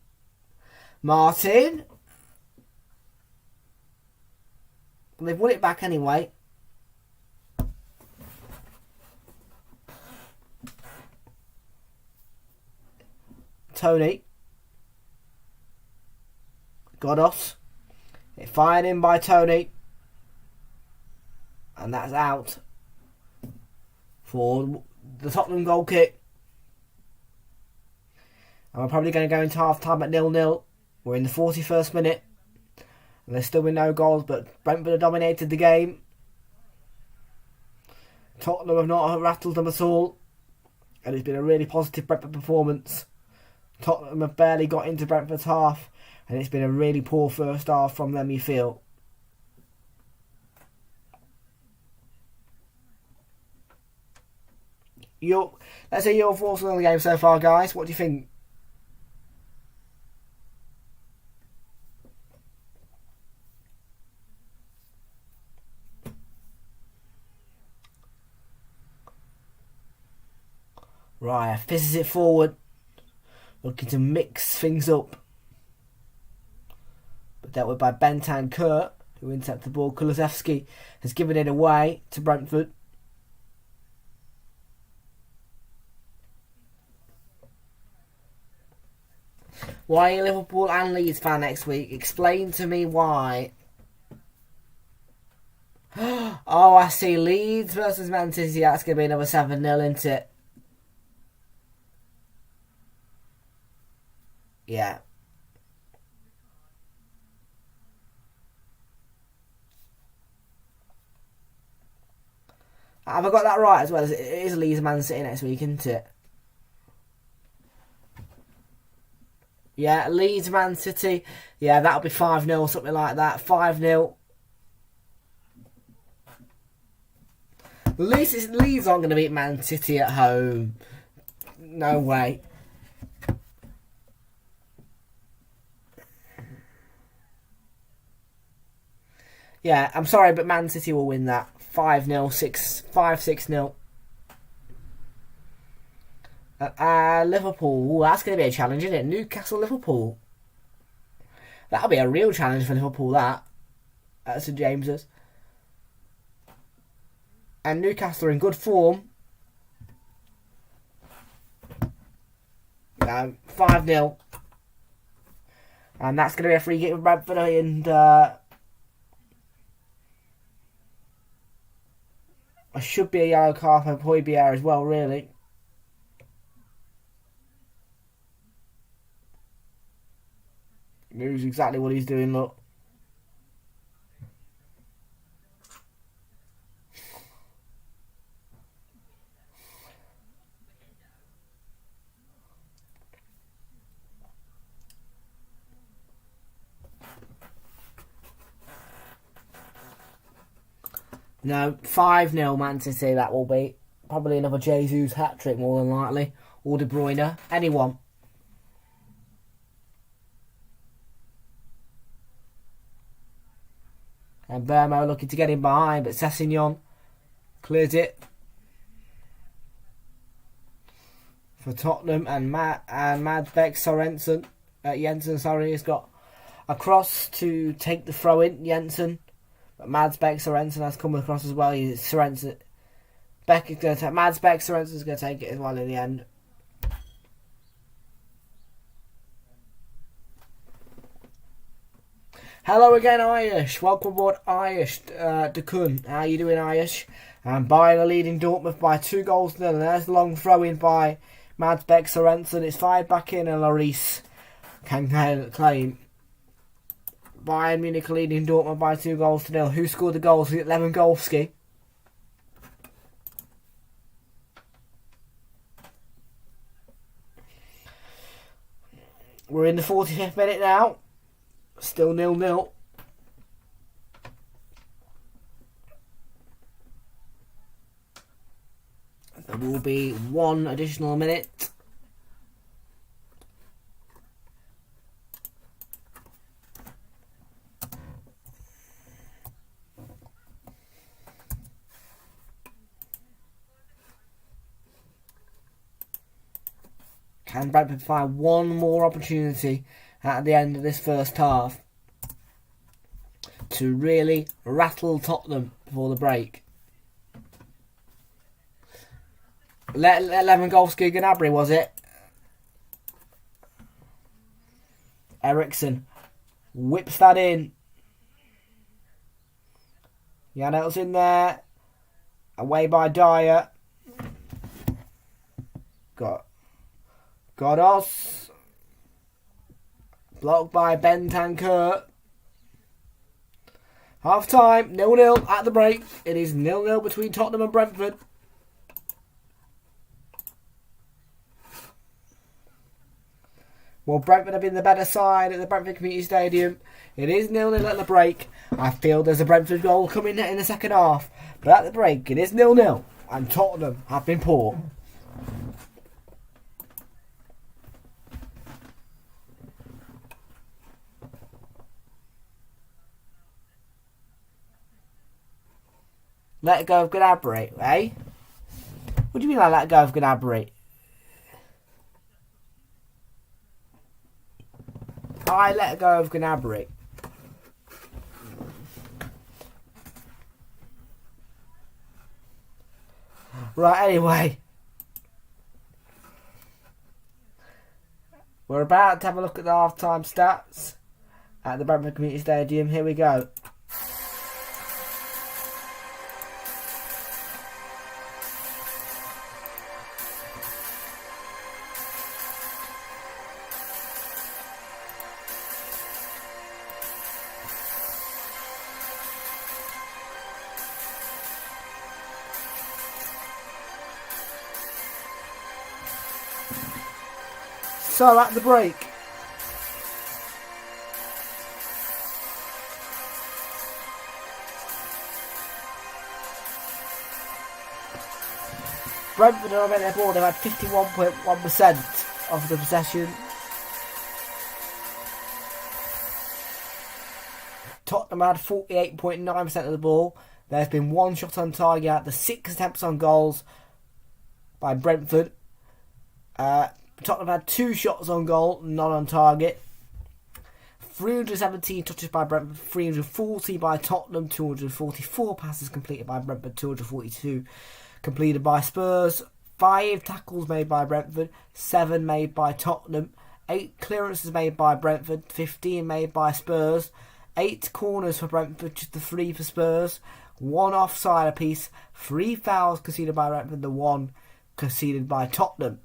Martin. They've won it back anyway. Toney. Godos. It fired in by Toney. And that's out for the Tottenham goal kick. And we're probably going to go into half time at 0-0. We're in the 41st minute. And there's still been no goals, but Brentford have dominated the game. Tottenham have not rattled them at all. And it's been a really positive Brentford performance. Tottenham have barely got into Brentford's half. And it's been a really poor first half from them, you feel. Let's say your thoughts on the game so far, guys. What do you think? Raya fizzes it forward, looking to mix things up. But dealt with by Bentan Kurt, who intercepted the ball. Kulusevski has given it away to Brentford. Why are you a Liverpool and Leeds fan next week? Explain to me why. Oh, I see. Leeds versus Man City. That's going to be another 7-0, isn't it? Yeah. Have I got that right as well? It is Leeds Man City next week, isn't it? Yeah, Leeds Man City. Yeah, that'll be 5-0, something like that. 5-0. Leeds aren't going to beat Man City at home. No way. Yeah, I'm sorry, but Man City will win that. 5-0, 5-6-0. Liverpool. Ooh, that's going to be a challenge, isn't it? Newcastle-Liverpool. That'll be a real challenge for Liverpool, that. At St James's. And Newcastle are in good form. 5-0. And that's going to be a free kick for Brentford. And it should be a yellow card for Højbjerg as well, really. Knows exactly what he's doing, look. No, 5-0 Man City, that will be. Probably another Jesus hat-trick, more than likely. Or De Bruyne. Anyone. And Burmo looking to get him behind, but Sessignon clears it for Tottenham. And Mads Beck Sorensen. Jensen, sorry, has got a cross to take the throw in. Jensen. But Mads Beck Sorensen has come across as well. Sorensen. Beck is going to take. Mads Beck Sorensen is going to take it as well in the end. Hello again, Ayush. Welcome aboard, Ayush Dakun. How you doing, Ayush? And Bayern are leading Dortmund by 2-0. And there's the long throw in by Mads Beck Sorensen. It's fired back in, and Lloris can claim. Bayern Munich leading Dortmund by 2-0. Who scored the goals? Lewandowski. We're in the 45th minute now. Still 0-0. There will be one additional minute. Can Brentford find one more opportunity at the end of this first half to really rattle Tottenham before the break? Lewandowski Gnabry, was it? Ericsson whips that in. Janel's in there. Away by Dyer. Godos. Blocked by Bentancur. Half time, 0-0 at the break. It is 0-0 between Tottenham and Brentford. Well, Brentford have been the better side at the Brentford Community Stadium. It is 0-0 at the break. I feel there's a Brentford goal coming in the second half. But at the break, it is 0-0. And Tottenham have been poor. Let go of Gnabry, eh? What do you mean I let go of Gnabry? I let go of Gnabry. Right, anyway. We're about to have a look at the half-time stats at the Brentford Community Stadium. Here we go. So at the break, Brentford are on their ball. They've had 51.1% of the possession. Tottenham had 48.9% of the ball. There's been one shot on target at the 6 attempts on goals by Brentford. Tottenham had 2 shots on goal, none on target. 317 touches by Brentford, 340 by Tottenham, 244 passes completed by Brentford, 242 completed by Spurs. 5 tackles made by Brentford, 7 made by Tottenham. 8 clearances made by Brentford, 15 made by Spurs. 8 corners for Brentford, just the 3 for Spurs. 1 offside apiece, 3 fouls conceded by Brentford, the 1 conceded by Tottenham.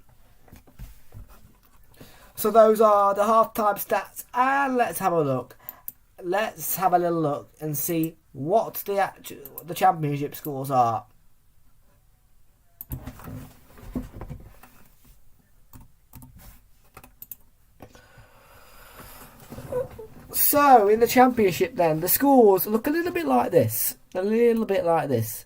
So those are the half-time stats, and let's have a look. Let's have a little look and see what the championship scores are. So in the championship then, the scores look a little bit like this. A little bit like this.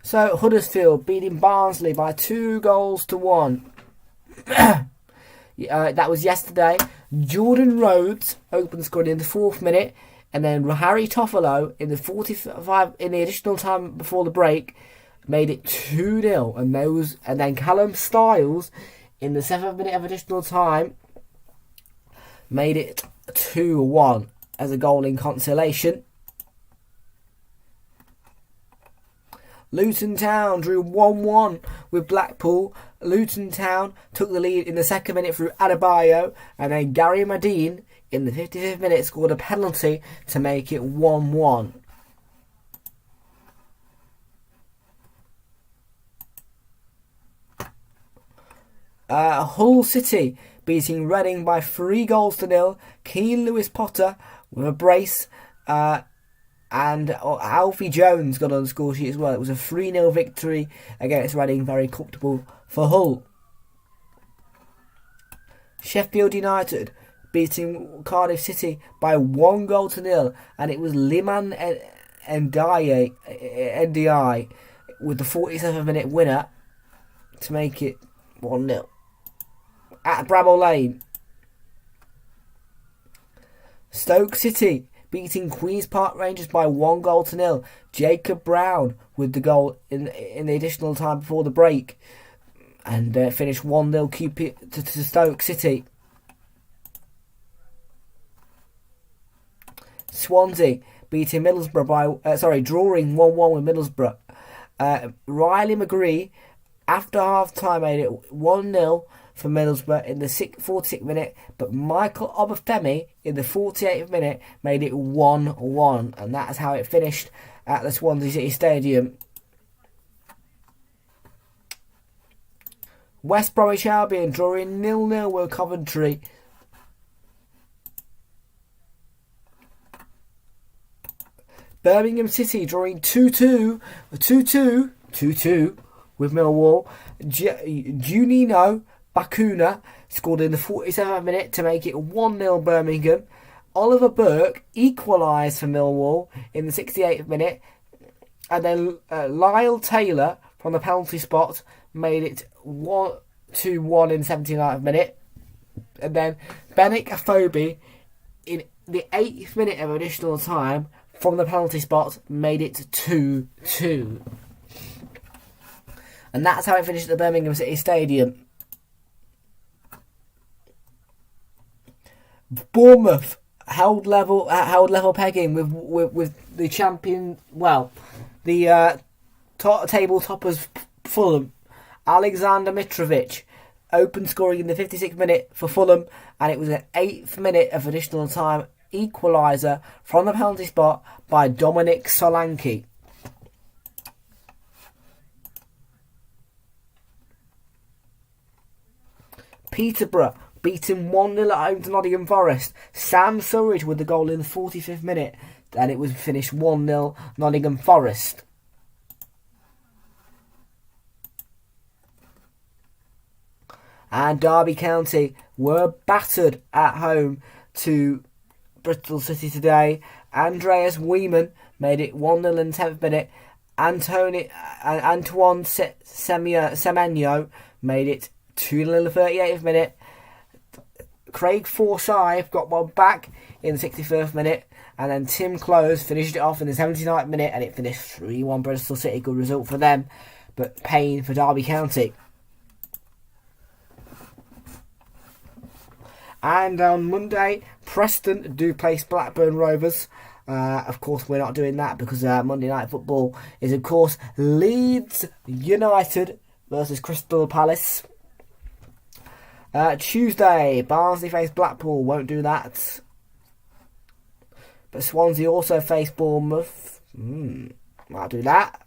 So Huddersfield beating Barnsley by 2-1. That was yesterday. Jordan Rhodes opened the scoring in the 4th minute, and then Harry Toffolo in the 45 in the additional time before the break made it 2-0. And then Callum Styles in the 7th minute of additional time made it 2-1 as a goal in consolation. Luton Town drew 1-1 with Blackpool. Luton Town took the lead in the 2nd minute through Adebayo, and then Gary Madine in the 55th minute scored a penalty to make it 1-1. Hull City beating Reading by 3-0. Keane Lewis Potter with a brace. And Alfie Jones got on the score sheet as well. It was a 3-0 victory against Reading. Very comfortable for Hull. Sheffield United beating Cardiff City by 1-0, and it was Liman Ndiaye with the 47-minute winner to make it 1-0 at Bramall Lane. Stoke City beating Queen's Park Rangers by 1-0. Jacob Brown with the goal in the additional time before the break, and finished 1-0 QP to Stoke City. Swansea beating Middlesbrough by drawing 1-1 with Middlesbrough. Riley McGree after half time made it 1-0 for Middlesbrough in the 46th minute, but Michael Obafemi in the 48th minute made it 1-1, and that's how it finished at the Swansea City Stadium. West Bromwich Albion drawing 0-0 with Coventry. Birmingham City drawing 2-2 with Millwall. Junino Bakuna scored in the 47th minute to make it 1-0 Birmingham. Oliver Burke equalised for Millwall in the 68th minute. And then Lyle Taylor from the penalty spot made it 2-1 in the 79th minute. And then Benik Afobe in the 8th minute of additional time from the penalty spot made it 2-2. And that's how it finished at the Birmingham City Stadium. Bournemouth held level pegging with the champion, the table toppers Fulham. Alexander Mitrovic opened scoring in the 56th minute for Fulham, and it was an 8th minute of additional time equaliser from the penalty spot by Dominic Solanke. Peterborough beaten 1-0 at home to Nottingham Forest. Sam Surridge with the goal in the 45th minute, and it was finished 1-0 Nottingham Forest. And Derby County were battered at home to Bristol City today. Andreas Weeman made it 1-0 in the 10th minute. Antoine Semenyo made it 2-0 in the 38th minute. Craig Forsyth got one back in the 61st minute. And then Tim Close finished it off in the 79th minute, and it finished 3-1 Bristol City. Good result for them, but pain for Derby County. And on Monday, Preston do place Blackburn Rovers. Of course, we're not doing that because Monday Night Football is, of course, Leeds United versus Crystal Palace. Tuesday, Barnsley face Blackpool. Won't do that. But Swansea also face Bournemouth. Might do that.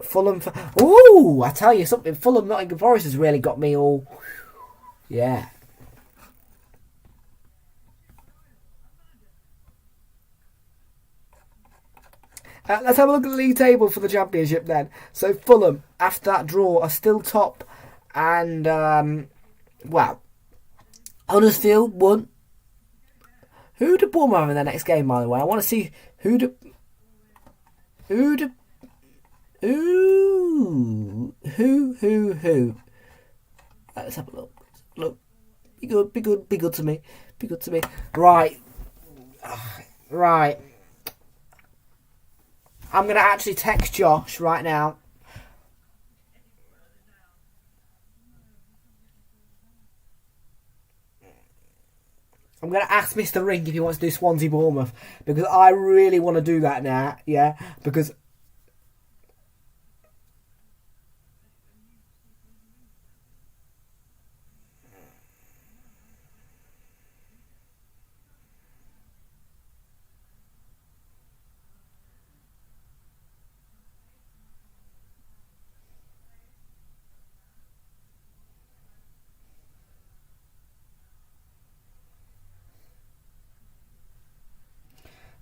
Fulham. Ooh, I tell you something. Fulham Nottingham Forest has really got me all. Yeah. Let's have a look at the league table for the Championship then. So Fulham, after that draw, are still top. And, Huddersfield won. Who do Bournemouth have in their next game, by the way? I want to see who. Let's have a look. Look, be good to me. Right. I'm going to actually text Josh right now. I'm going to ask Mr. Ring if he wants to do Swansea Bournemouth, because I really want to do that now, yeah, because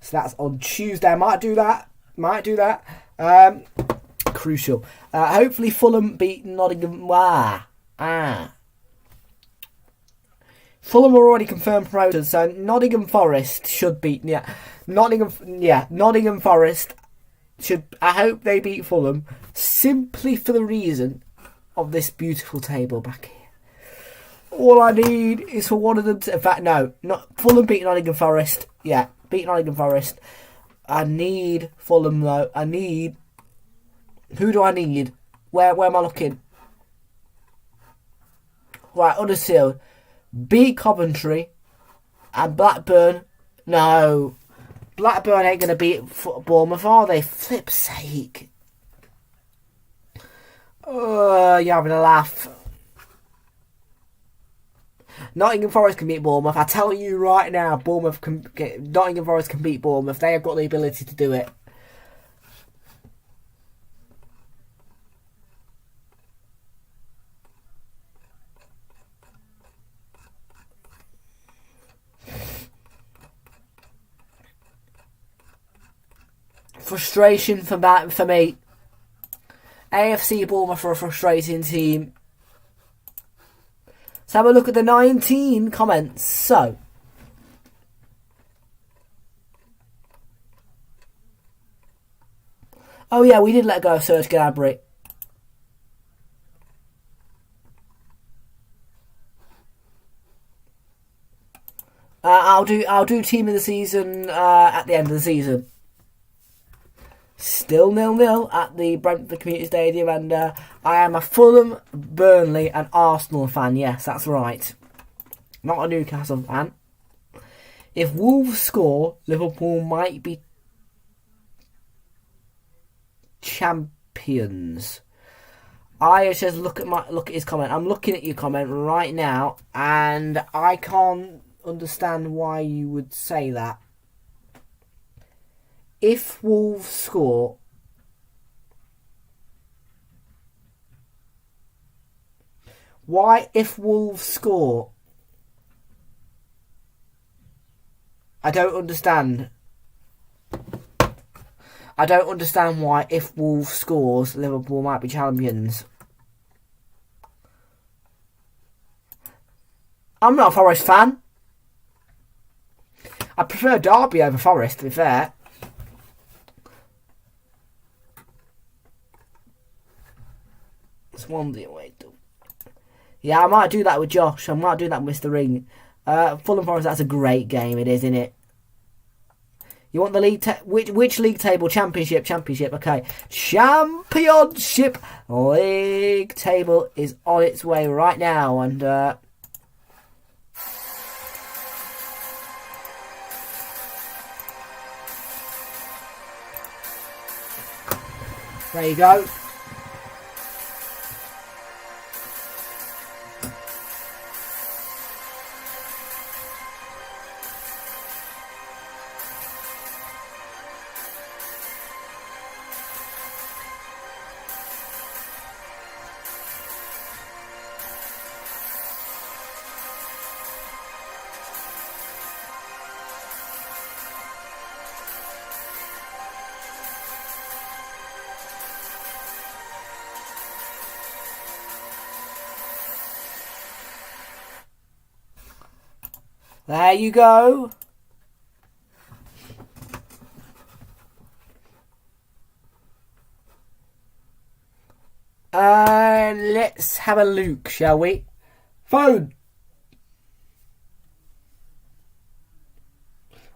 So that's on Tuesday. I might do that. Crucial. Hopefully Fulham beat Nottingham. Fulham are already confirmed promoted, so Nottingham Forest should beat. Nottingham Forest should. I hope they beat Fulham simply for the reason of this beautiful table back here. All I need is for one of them to. In fact, no, not Fulham beat Nottingham Forest. Yeah, beat Nottingham Forest. I need Fulham though. I need. Who do I need? Where am I looking? Right, Huddersfield. Beat Coventry. And Blackburn. No. Blackburn ain't going to beat Bournemouth, are they? Flip's sake. You're having a laugh. Nottingham Forest can beat Bournemouth. I tell you right now, Nottingham Forest can beat Bournemouth. They have got the ability to do it. Frustration for me. AFC Bournemouth are a frustrating team. Let's have a look at the 19 comments. So, oh yeah, we did let go of Serge Gnabry. I'll do team of the season at the end of the season. Still 0-0 at the Brentford Community Stadium, and I am a Fulham, Burnley and Arsenal fan. Yes, that's right. Not a Newcastle fan. If Wolves score, Liverpool might be champions. I just look at his comment. I'm looking at your comment right now, and I can't understand why you would say that. If Wolves score, why? If Wolves score, I don't understand. I don't understand why, if Wolves scores, Liverpool might be champions. I'm not a Forest fan. I prefer Derby over Forest, to be fair. Swansea away. Yeah, I might do that with Josh. I might do that with Mr. Ring. Fulham Forest, that's a great game, it is, isn't it? You want the league? Which league table? Championship. Okay. Championship league table is on its way right now, and there you go. There you go. Let's have a look, shall we? Phone.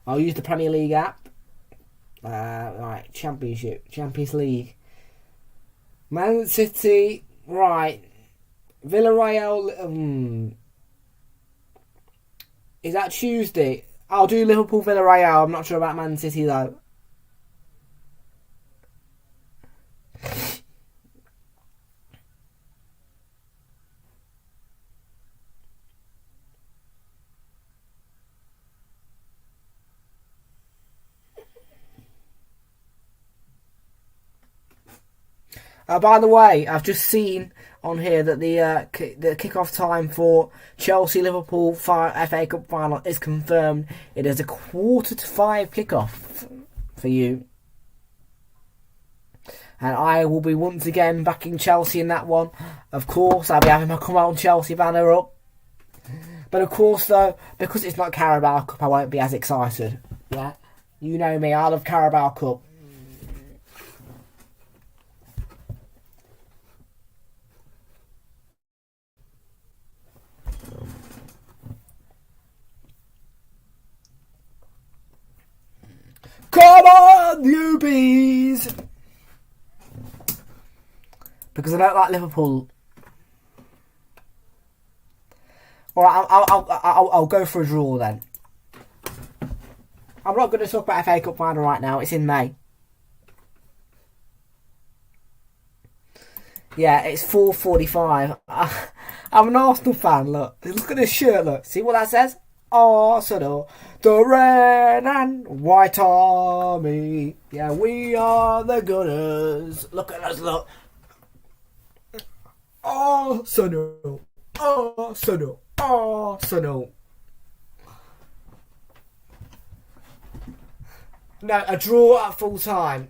I'll use the Premier League app. Right, Champions League. Man City, right. Villarreal. Is that Tuesday? I'll do Liverpool Villarreal. I'm not sure about Man City though. By the way, I've just seen on here that the kick-off time for Chelsea-Liverpool FA Cup final is confirmed. It is a 4:45 kick-off for you. And I will be once again backing Chelsea in that one. Of course, I'll be having my come on Chelsea banner up. But of course, though, because it's not Carabao Cup, I won't be as excited. Yeah, you know me, I love Carabao Cup. Come on, you bees! Because I don't like Liverpool. Alright, I'll go for a draw then. I'm not going to talk about FA Cup final right now. It's in May. Yeah, it's 4:45. I'm an Arsenal fan. Look at this shirt. Look, see what that says? Arsenal, the red and white army. Yeah, we are the Gunners. Look at us. Look. Arsenal, Arsenal, Arsenal. No, a draw at full time.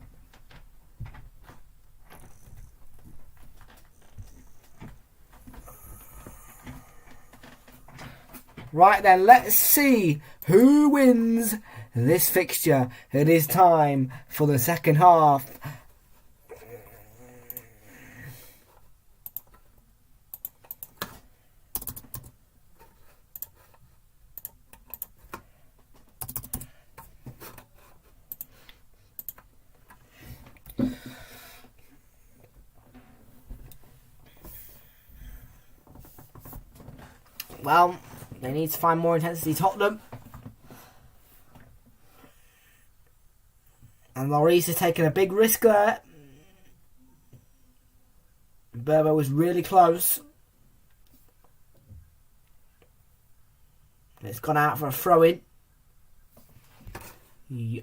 Right then, let's see who wins this fixture. It is time for the second half. Well, they need to find more intensity. Tottenham. And Lloris has taken a big risk there. Berber was really close. It's gone out for a throw-in. Yeah.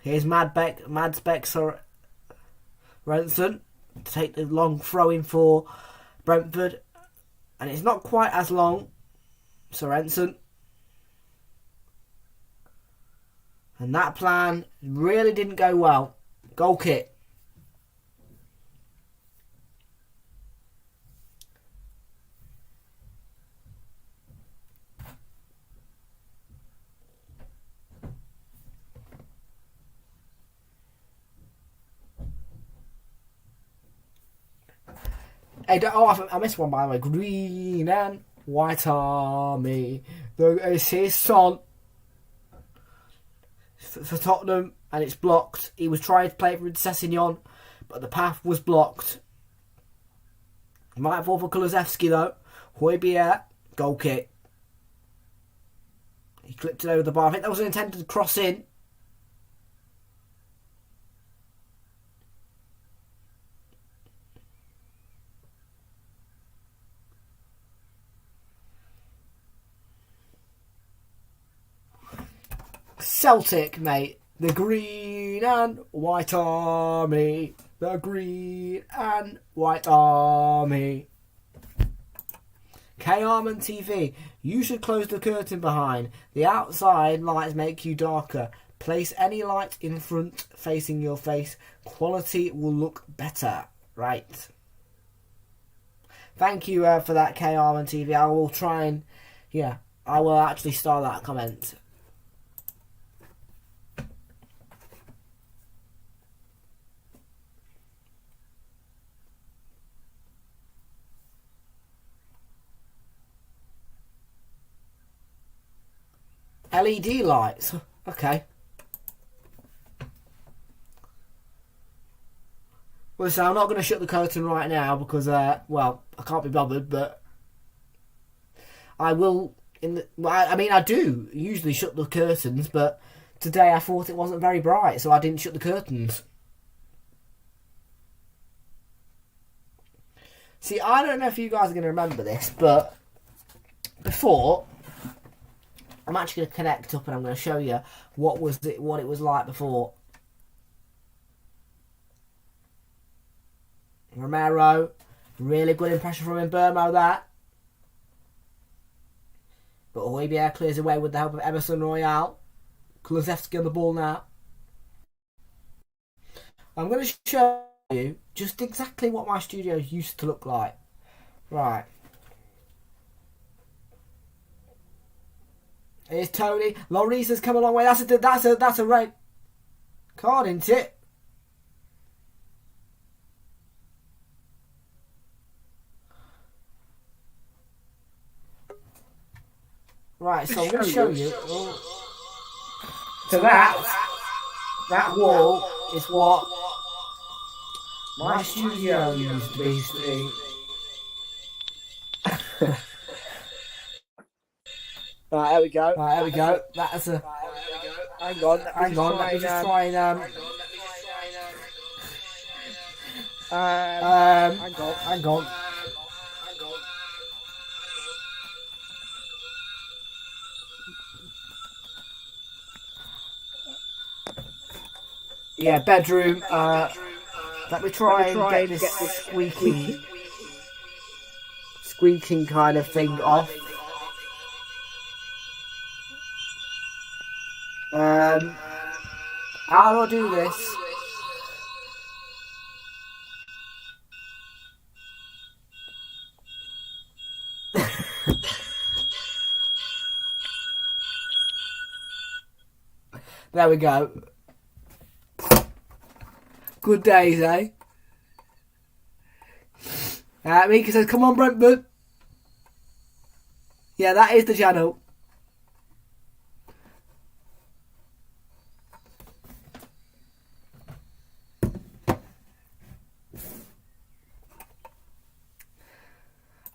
Here's Mads Sorensen to take the long throw-in for Brentford. And it's not quite as long. Sorensen. And that plan really didn't go well. Goal kick. Hey, I missed one by the way. Green and white army. It's his son for Tottenham, and it's blocked. He was trying to play it for Sessignon, but the path was blocked. Might fall for Kulusevski though. Højbjerg, goal kick. He clipped it over the bar. I think that was intended to cross in. Celtic, mate. The green and white army. The green and white army. K-Arman TV. You should close the curtain behind. The outside lights make you darker. Place any light in front facing your face. Quality will look better. Right. Thank you for that, K-Arman TV. I will try and... Yeah, I will actually start that comment. LED lights. Okay. Well, so I'm not going to shut the curtain right now because, well, I can't be bothered, but I will. I do usually shut the curtains, but today I thought it wasn't very bright, so I didn't shut the curtains. See, I don't know if you guys are going to remember this, but before I'm actually going to connect up and I'm going to show you what it was like before. Romero, really good impression from Burmo there. But Højbjerg clears away with the help of Emerson Royale. Kulusevski on the ball now. I'm going to show you just exactly what my studio used to look like. Right. Here's Tony. Lloris has come a long way. That's a red card, isn't it? Right, so I'm going to show you. So that wall is what my studio used to be. Right, there we go. That's a. Hang on. Let me just try and hang on. Yeah, bedroom. Let me try and get this squeaking kind of thing off. How do I do this? There we go. Good days, eh? Mika says, come on, Brentford. Yeah, that is the channel.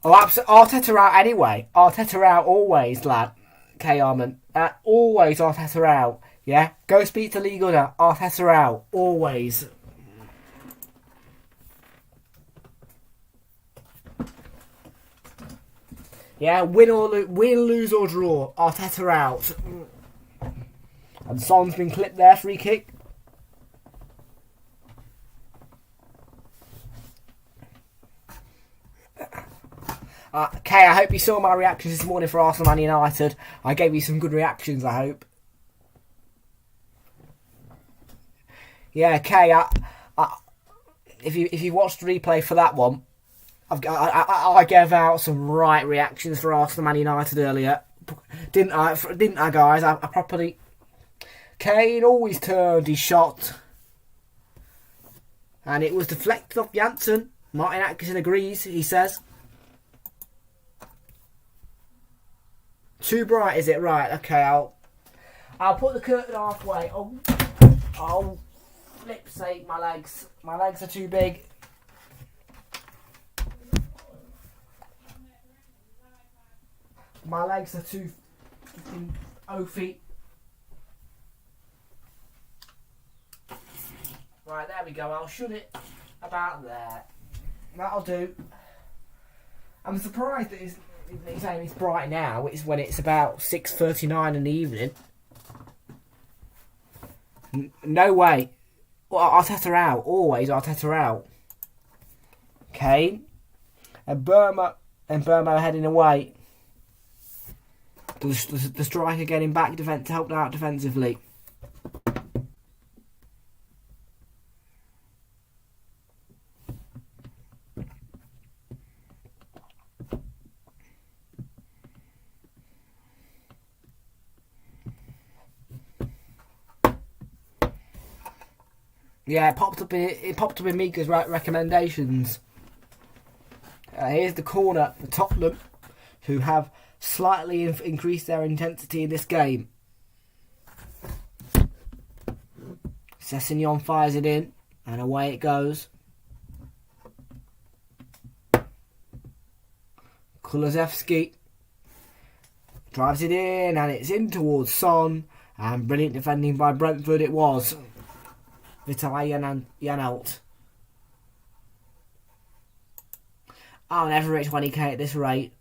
Oh, Arteta out anyway. Arteta out always, lad. K. Arman. Always Arteta out. Yeah? Go speak to Lee Gunner. Arteta out. Always. Yeah? Win, lose or draw. Arteta out. And Son's been clipped there. Free kick. Kay, I hope you saw my reactions this morning for Arsenal Man United. I gave you some good reactions, I hope. Yeah, Kay, if you watched the replay for that one, I gave out some right reactions for Arsenal Man United earlier. Didn't I, guys? I properly... Kane always turned his shot. And it was deflected off Janssen. Martin Atkinson agrees, he says. Too bright, is it? Right, okay, I'll put the curtain halfway. Oh, flip's sake, my legs. My legs are too big. My legs are too feet. Right, there we go. I'll shut it about there. That'll do. I'm surprised that he's saying it's bright now. It's when it's about 6:39 in the evening. No way. Well, Arteta out. Always Arteta out. Kane. And Burma heading away. The striker getting back to help out defensively. Yeah, it popped up in Mika's recommendations. Here's the corner for Tottenham, who have slightly increased their intensity in this game. Sessegnon fires it in, and away it goes. Kulusevski drives it in, and it's in towards Son, and brilliant defending by Brentford it was. Vitaly Janelt. I'll never reach 20k at this rate.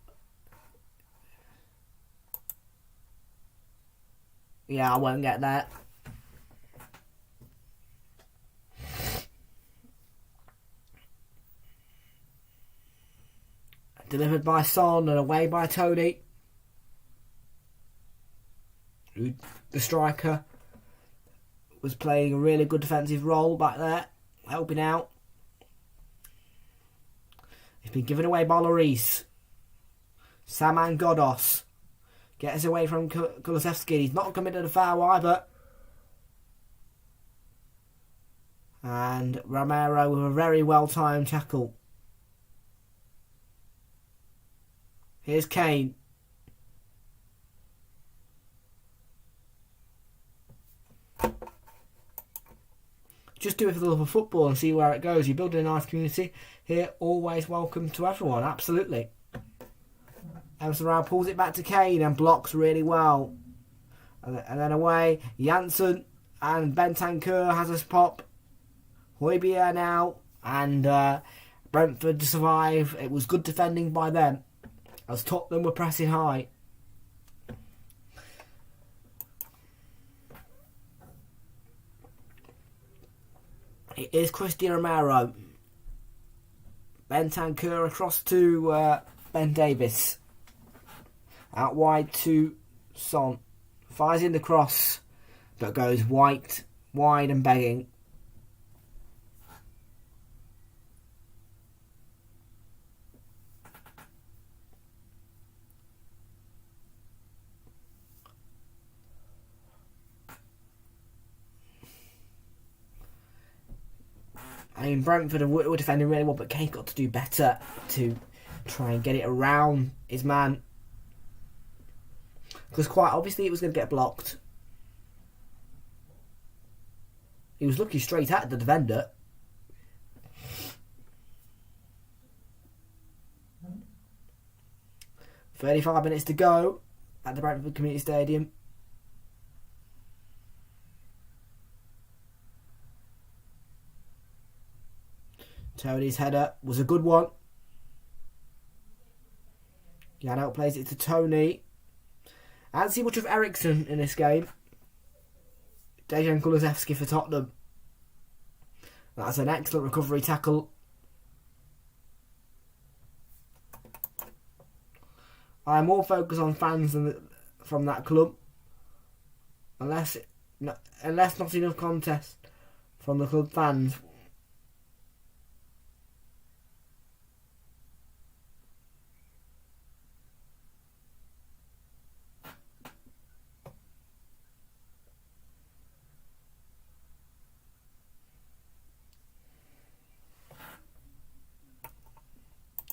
Yeah, I won't get that. Delivered by Son and away by Tony. The striker was playing a really good defensive role back there, helping out. He's been given away by Lloris. Saman Godos gets away from Kulusevski. He's not committed a foul either. And Romero with a very well-timed tackle. Here's Kane. Just do it for the love of football and see where it goes. You're building a nice community here. Always welcome to everyone. Absolutely. Emerson Royal pulls it back to Kane and blocks really well. And then away. Janssen and Bentancur has a pop. Højbjerg now. And Brentford to survive. It was good defending by them, as Tottenham were pressing high. It is Christian Romero. Bentancur across to Ben Davis. Out wide to Son. Fires in the cross, but goes wide and begging. I mean, Brentford were defending really well, but Kane got to do better to try and get it around his man. Because quite obviously it was going to get blocked. He was looking straight at the defender. "35 minutes to go at the Brentford Community Stadium. Tony's header was a good one. Jan outplays it to Tony. I didn't see much of Ericsson in this game. Dejan Kulusevski for Tottenham. That's an excellent recovery tackle. I'm more focused on fans from that club. Unless not enough contest from the club fans.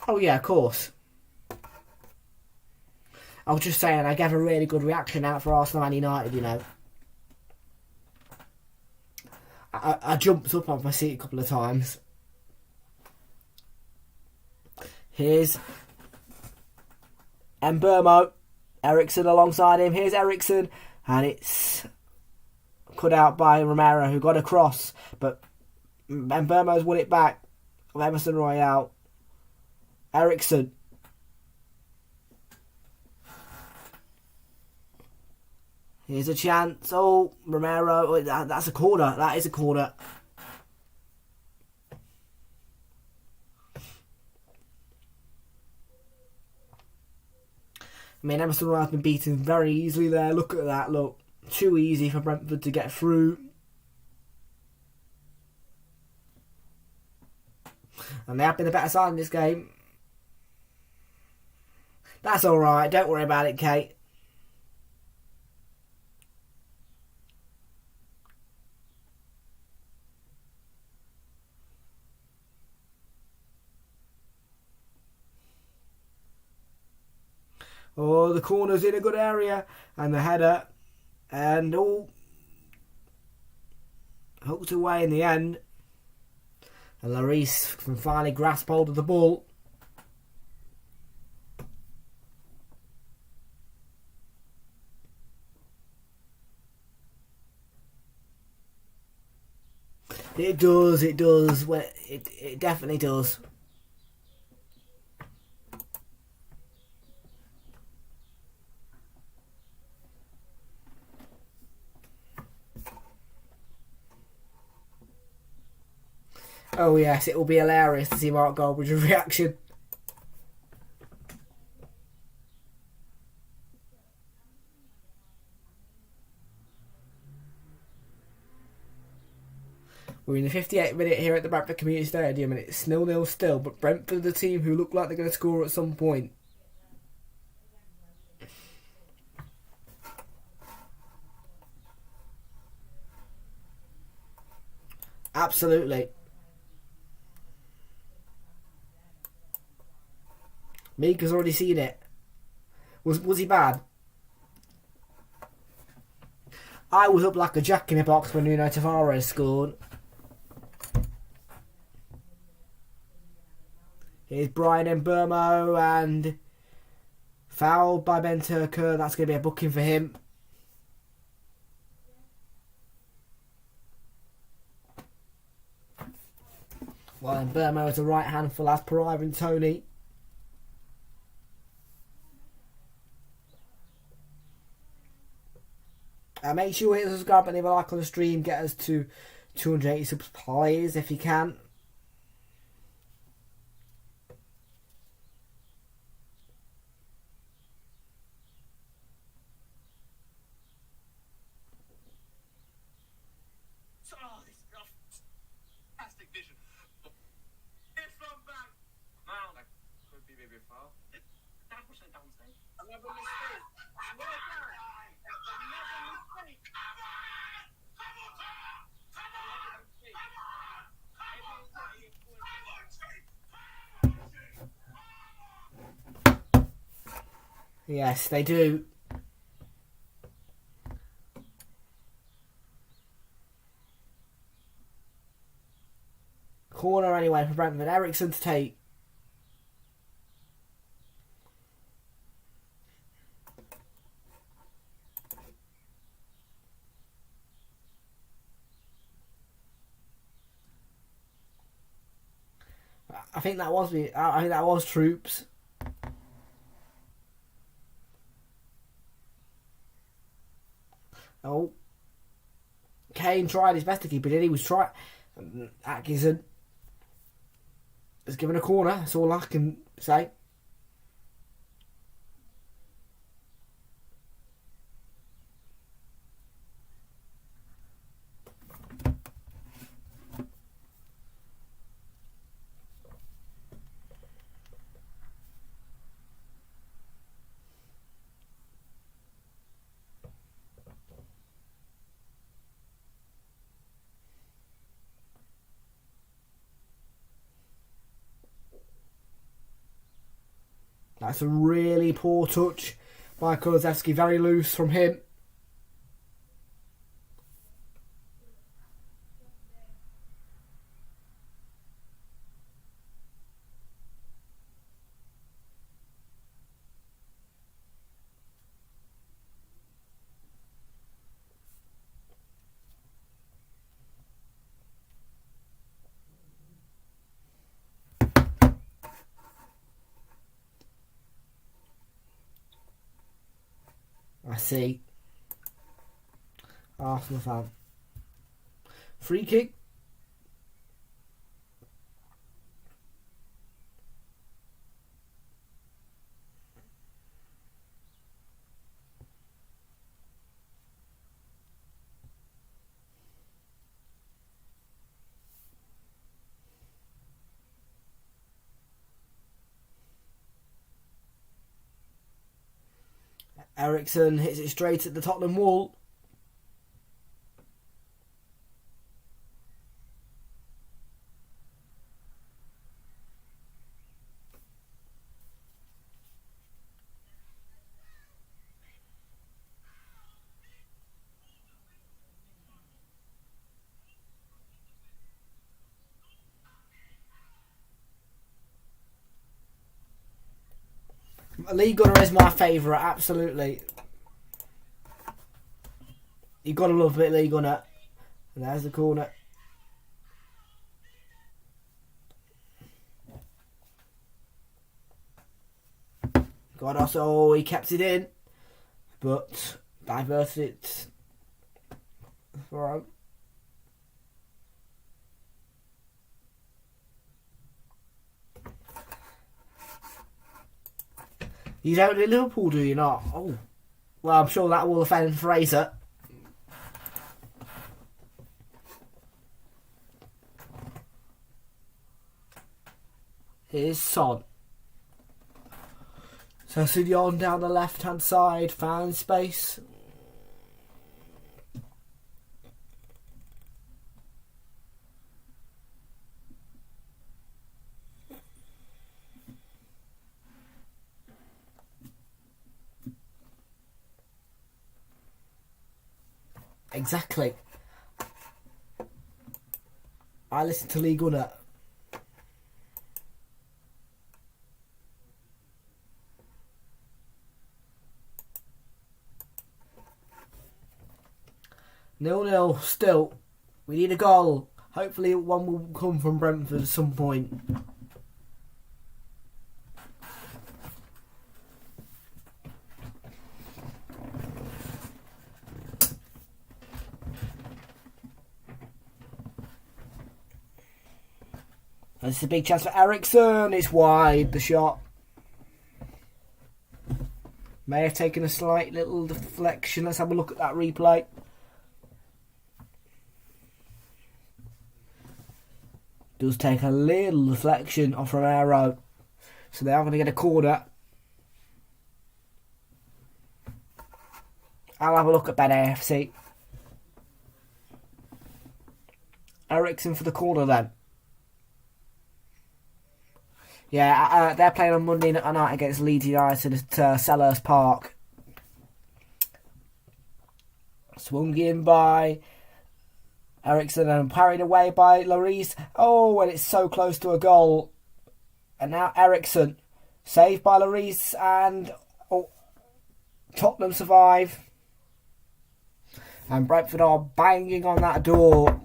Oh yeah, of course. I was just saying, I gave a really good reaction out for Arsenal and United, you know. I jumped up off my seat a couple of times. Here's Mbeumo. Ericsson alongside him. Here's Ericsson. And it's cut out by Romero, who got a cross. But Mbeumo's won it back. Emerson Royal. Ericsson. Here's a chance. Oh, Romero. Oh, that's a corner. That is a corner. I mean, Emerson Royal has been beaten very easily there. Look at that. Look. Too easy for Brentford to get through. And they have been the better side in this game. That's alright. Don't worry about it, Kate. Oh, the corner's in a good area. And the header. And all hooked away in the end. And Lloris can finally grasp hold of the ball. It does. Well, it definitely does. Oh yes, it will be hilarious to see Mark Goldbridge's reaction. We're in the 58th minute here at the Brentford Community Stadium and it's 0-0 still, but Brentford are the team who look like they're going to score at some point. Absolutely. Meek has already seen it. Was he bad? I was up like a jack in a box when Nuno Tavares scored. Here's Brian Mbermo and fouled by Ben Turker. That's going to be a booking for him. Well, Mbermo is a right handful as per Ivan Toney. Make sure you hit subscribe and leave a like on the stream. Get us to 280 subs, please, if you can. Oh, this is fantastic vision. It's from back. Now, that could be maybe a foul. That was a downside. Another mistake. Another mistake. Come on! Come on! Come on! Come on! Yes, they do. Corner anyway for Brentford. Ericsson to take. I think that was Troops. Oh, Kane tried his best to keep it in. He was trying. Atkinson has given a corner. That's all I can say. That's a really poor touch by Kulusevski. Very loose from him. I see. Arsenal fan. Free kick. Ericsson hits it straight at the Tottenham wall. Lee Gunner is my favourite, absolutely. You've got to love a bit Lee Gunner. And there's the corner. God, also he kept it in, but diverted it for You don't do Liverpool, do you not? Oh. Well, I'm sure that will offend Fraser. Here's Son. So Signon down the left-hand side, found space. Exactly. I listen to Lee Gunner. Nil-nil still. We need a goal. Hopefully one will come from Brentford at some point. This is a big chance for Ericsson. It's wide, the shot. May have taken a slight little deflection. Let's have a look at that replay. Does take a little deflection off Romero. So they are going to get a corner. I'll have a look at Ben AFC. Ericsson for the corner then. Yeah, they're playing on Monday night against Leeds United at Selhurst Park. Swung in by Ericsson and parried away by Lloris. Oh, and it's so close to a goal. And now Ericsson. Saved by Lloris and Tottenham survive. And Brentford are banging on that door.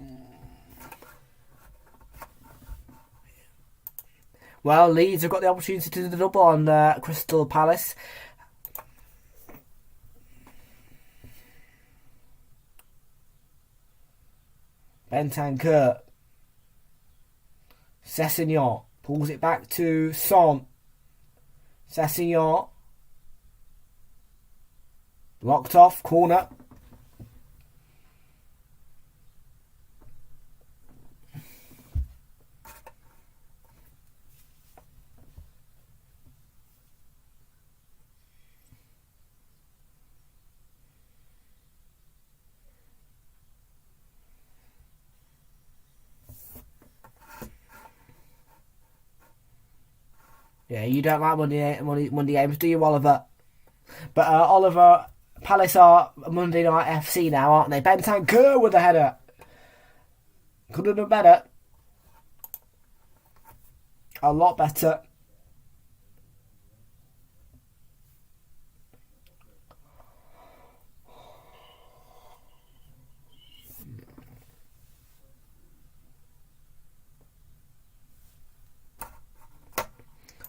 Well, Leeds have got the opportunity to do the double on Crystal Palace. Bentancur. Sessegnon pulls it back to Son. Sessegnon. Locked off, corner. Yeah, you don't like Monday games, do you, Oliver? But Oliver, Palace are Monday Night FC now, aren't they? Bentancur with the header. Could have done better. A lot better.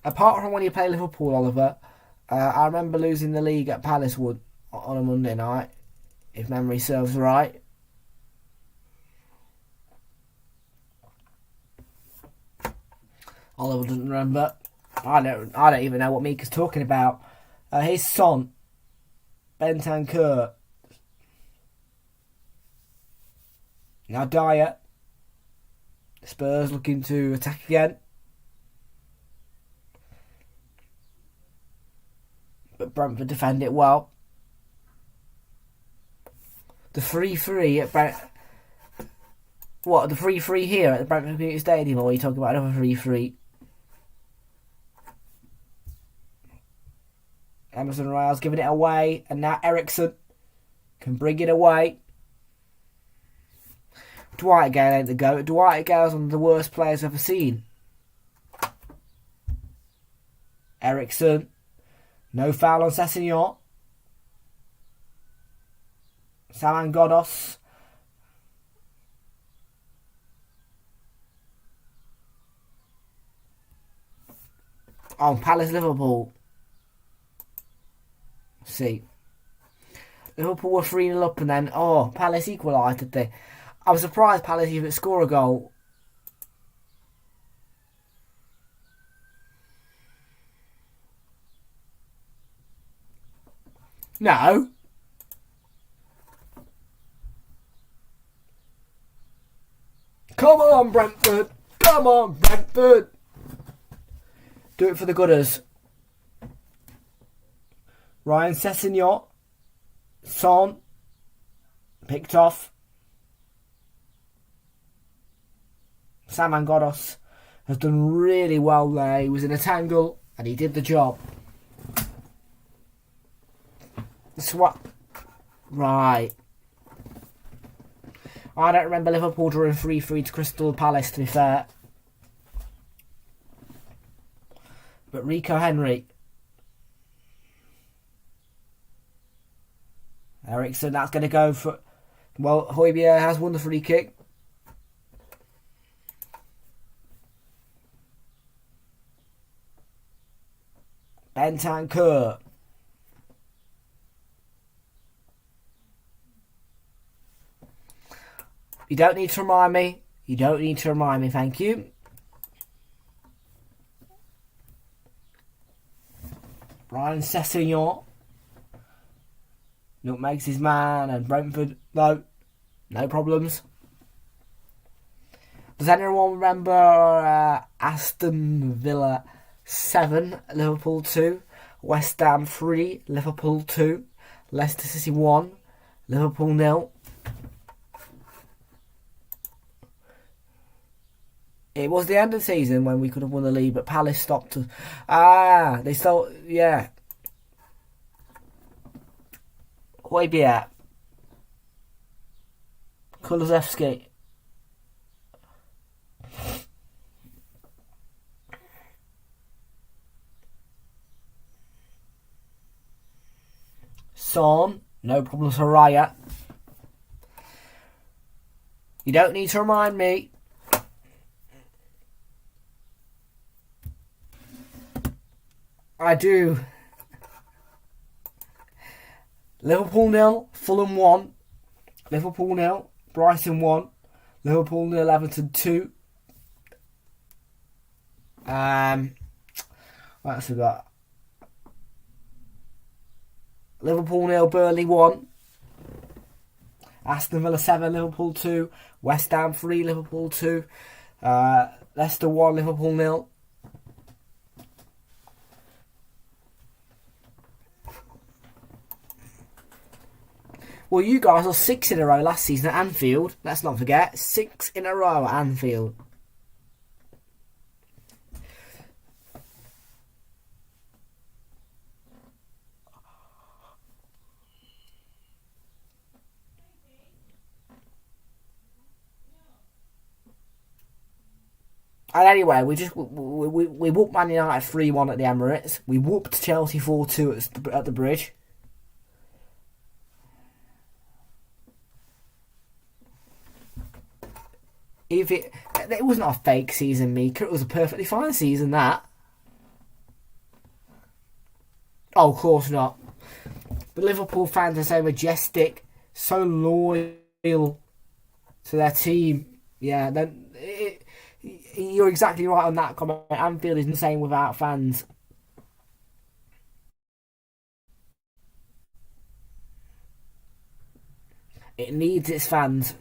Apart from when you play Liverpool, Oliver, I remember losing the league at Palace Wood on a Monday night, if memory serves right. Oliver doesn't remember. I don't even know what Mika's talking about. Here's Son. Bentancur. Now Dyer. Spurs looking to attack again. But Brentford defend it well. The 3-3 at Brentford. What, the 3-3 here at the Brentford Community Stadium, or are you talking about another 3-3? Emerson Royale's giving it away, and now Ericsson can bring it away. Dwight Gale ain't the GOAT. Dwight Gale's one of the worst players I've ever seen. Ericsson. No foul on Sessegnon. Saman Ghoddos. On Palace Liverpool. See. Liverpool were 3-0 up and then, Palace equalised, did they? I was surprised Palace even score a goal. No. Come on, Brentford. Come on, Brentford. Do it for the Gunners. Ryan Sessegnon. Son. Picked off. Sam Angodos has done really well there. He was in a tangle and he did the job. Right. I don't remember Liverpool drawing 3-3 to Crystal Palace, to be fair. But Rico Henry. Ericsson, that's going to go for... Well, Højbjerg has won the free kick. Bentancur. You don't need to remind me. You don't need to remind me, thank you. Ryan Sessegnon. Nutmegs his man, and Brentford, no problems. Does anyone remember Aston Villa 7, Liverpool 2, West Ham 3, Liverpool 2, Leicester City 1, Liverpool 0? It was the end of the season when we could have won the league, but Palace stopped us. They still, yeah. Højbjerg. Kulusevski. Son. No problems for Raya. You don't need to remind me. I do. Liverpool 0, Fulham 1, Liverpool 0, Brighton 1, Liverpool 0, Everton 2. What else we got? Liverpool 0, Burnley 1, Aston Villa 7, Liverpool 2, West Ham 3, Liverpool 2, Leicester 1, Liverpool 0. Well, you guys are 6 in a row last season at Anfield. Let's not forget. 6 in a row at Anfield. And anyway, we whooped Man United 3-1 at the Emirates. We whooped Chelsea 4-2 at the Bridge. If it was not a fake season, Mika. It was a perfectly fine season, that. Oh, of course not. But Liverpool fans are so majestic, so loyal to their team. Yeah, you're exactly right on that comment. Anfield is the same without fans. It needs its fans.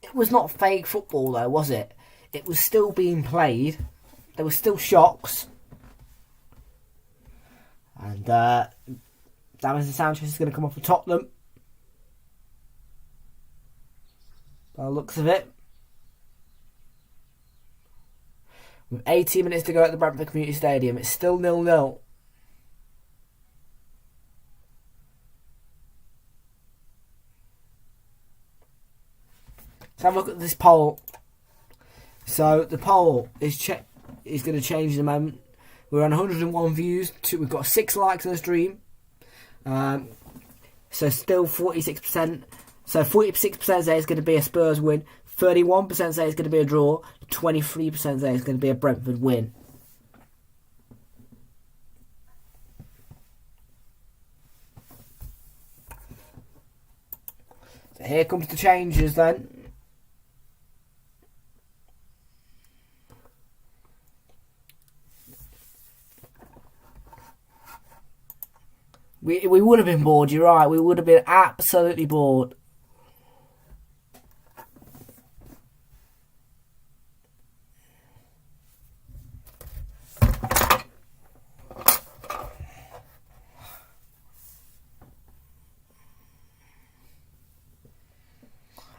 It was not fake football though, was it? It was still being played. There were still shocks. And Davinson Sanchez is going to come off for Tottenham. By the looks of it. With 18 minutes to go at the Brentford Community Stadium, it's still 0-0. Let's have a look at this poll. So the poll is going to change in a moment. We're on 101 views. We've got 6 likes on the stream. So still 46%. So 46% say it's going to be a Spurs win. 31% say it's going to be a draw. 23% say it's going to be a Brentford win. So here comes the changes then. We would have been bored, you're right. We would have been absolutely bored.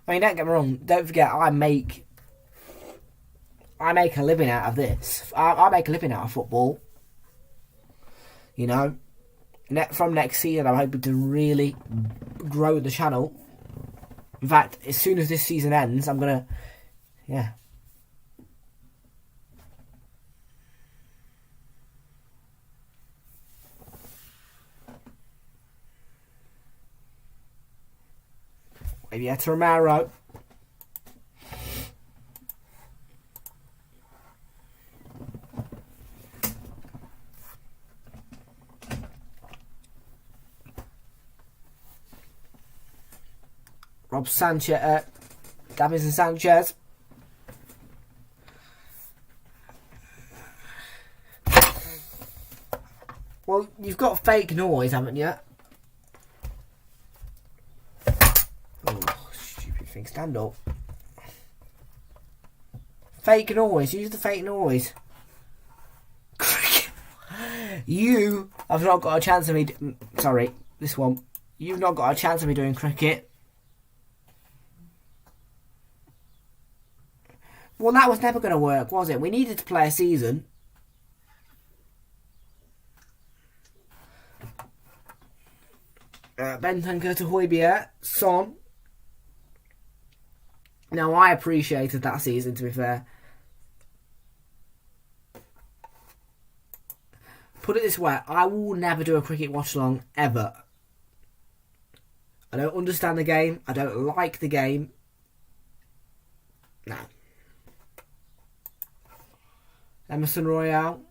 I mean, don't get me wrong. Don't forget, I make a living out of this. I make a living out of football. You know, from next season, I'm hoping to really grow the channel. In fact, as soon as this season ends, I'm gonna, yeah. Maybe to Romero. Rob Sanchez, Davison Sanchez. Well, you've got fake noise, haven't you? Oh, stupid thing. Stand up. Fake noise. Use the fake noise. You have not got a chance of me... Sorry, this one. You've not got a chance of me doing cricket. Well, that was never going to work, was it? We needed to play a season. Bentancur to Højbjerg. Son. Now, I appreciated that season, to be fair. Put it this way, I will never do a cricket watch-along, ever. I don't understand the game. I don't like the game. No. Emerson Royale.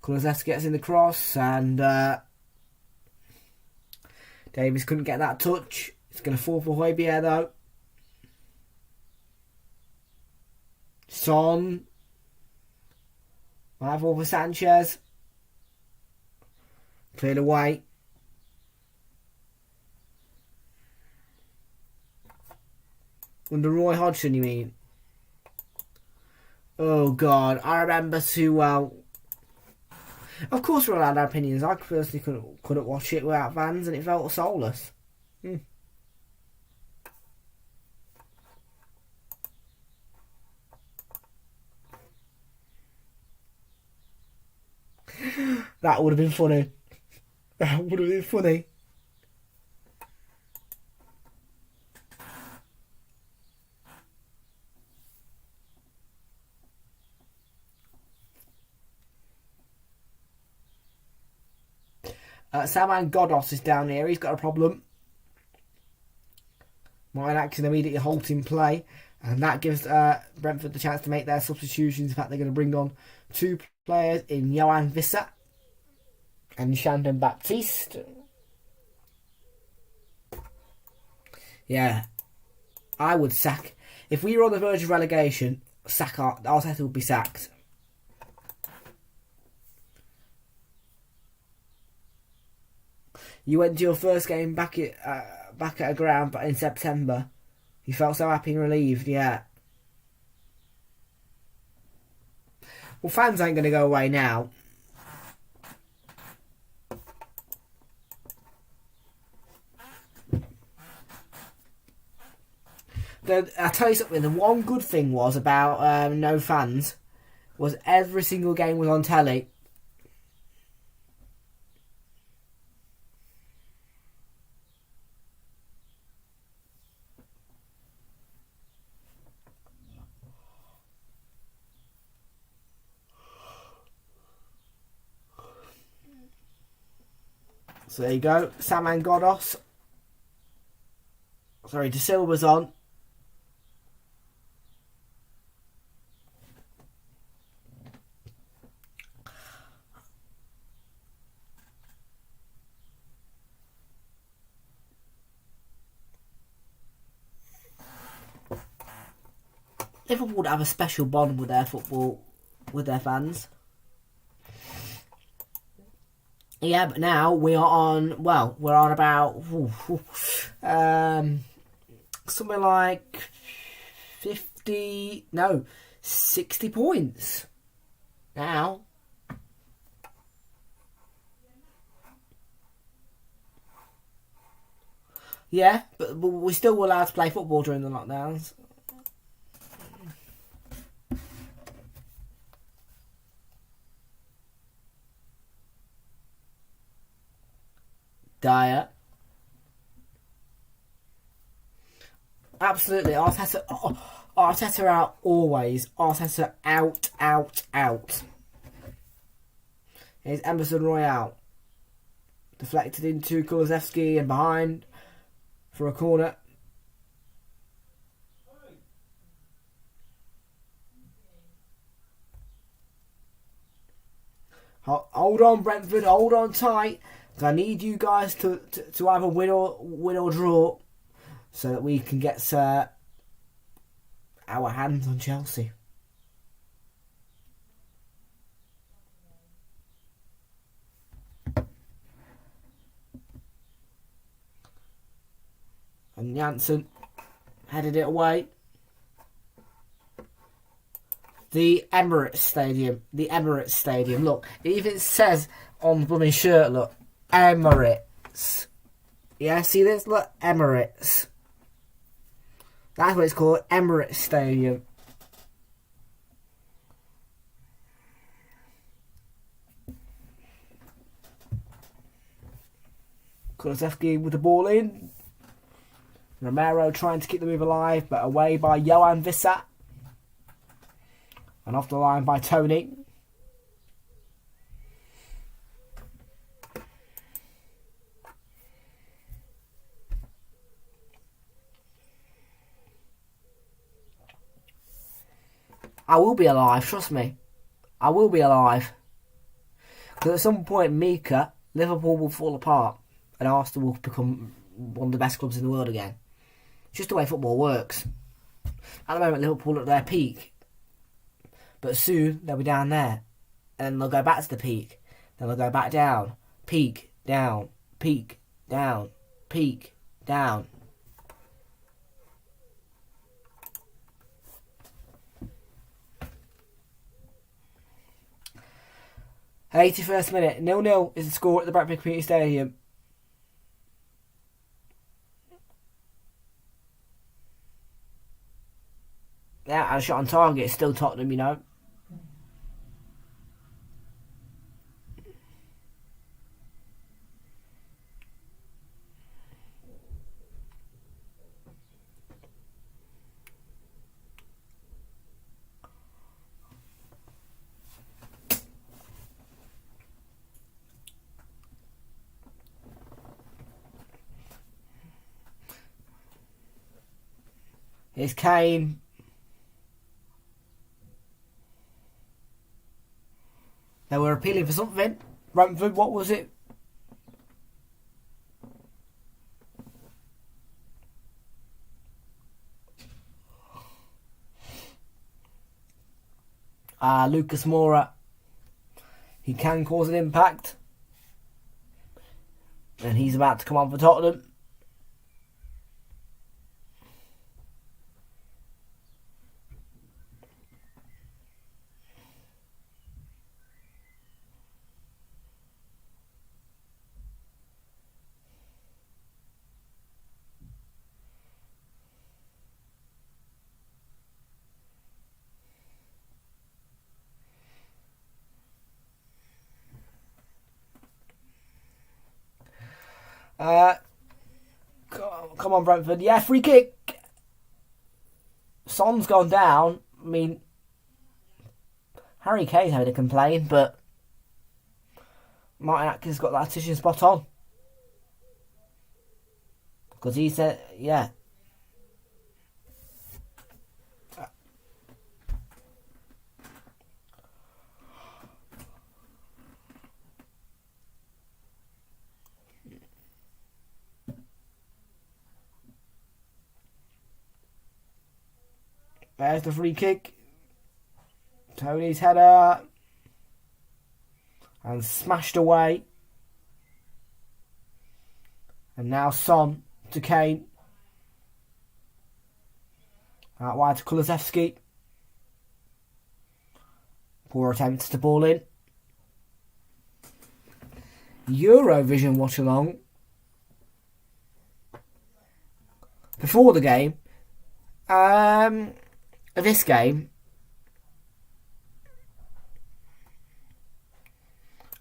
Kulusevski gets in the cross, and Davies couldn't get that touch. It's going to fall for Højbjerg, though. Son. Might fall for Sanchez. Cleared away. Under Roy Hodgson, you mean? Oh, God. I remember too well. Of course we're allowed our opinions. I personally couldn't watch it without fans, and it felt soulless. That would have been funny. That would have been funny. Saman Ghoddos is down here. He's got a problem. Martin Action immediately halting play. And that gives Brentford the chance to make their substitutions. In fact, they're going to bring on two players in Johan Visser and Shandon Baptiste. Yeah. I would sack. If we were on the verge of relegation, Arteta would be sacked. You went to your first game back at a ground, but in September. You felt so happy and relieved, yeah. Well, fans ain't going to go away now. I'll tell you something, the one good thing was about no fans was every single game was on telly. So there you go. Saman Ghoddos. Sorry, De Silva's on. Liverpool would have a special bond with their football, with their fans. Yeah, but now we are on. Well, we're on about something like 60 points now. Yeah, but we're still allowed to play football during the lockdowns. Dyer. Absolutely. Arteta out always. Arteta out. Here's Emerson Royale. Deflected into Kulusevski and behind for a corner. Hold on, Brentford. Hold on tight. I need you guys to either win or draw, so that we can get our hands on Chelsea. And Janssen headed it away. The Emirates Stadium. Look, it even says on the blooming shirt, look, Emirates. Yeah, see this? Look, Emirates. That's what it's called, Emirates Stadium. Kulusevski with the ball in. Romero trying to keep the move alive, but away by Johan Vissa. And off the line by Tony. I will be alive, trust me. I will be alive. Because at some point, Mika, Liverpool will fall apart and Arsenal will become one of the best clubs in the world again. It's just the way football works. At the moment, Liverpool are at their peak. But soon, they'll be down there. And then they'll go back to the peak. Then they'll go back down. Peak, down, peak, down, peak, down. At 81st minute, 0-0 is the score at the Brentford Community Stadium. Yeah, and a shot on target, it's still Tottenham, you know. Here's Kane. They were appealing for something. Brentford, what was it? Lucas Moura. He can cause an impact. And he's about to come on for Tottenham. Come on, Brentford. Yeah, free kick. Son's gone down. I mean, Harry Kane's having a complain, but Martin Atkins got that decision spot on. Because he said, yeah. There's the free kick. Tony's header. And smashed away. And now Son to Kane. Out wide to Kulusevski. Poor attempts to ball in. Eurovision watch along. Before the game. This game.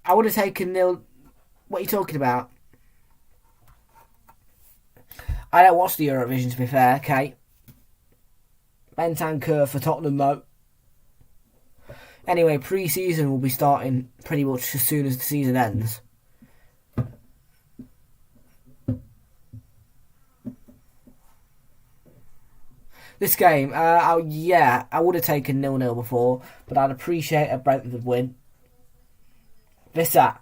I would have taken nil. What are you talking about? I don't watch the Eurovision, to be fair, okay. Bentancur for Tottenham, though. Anyway, pre-season will be starting pretty much as soon as the season ends. This game, yeah, I would have taken 0-0 before, but I'd appreciate a Brentford win. Vissa,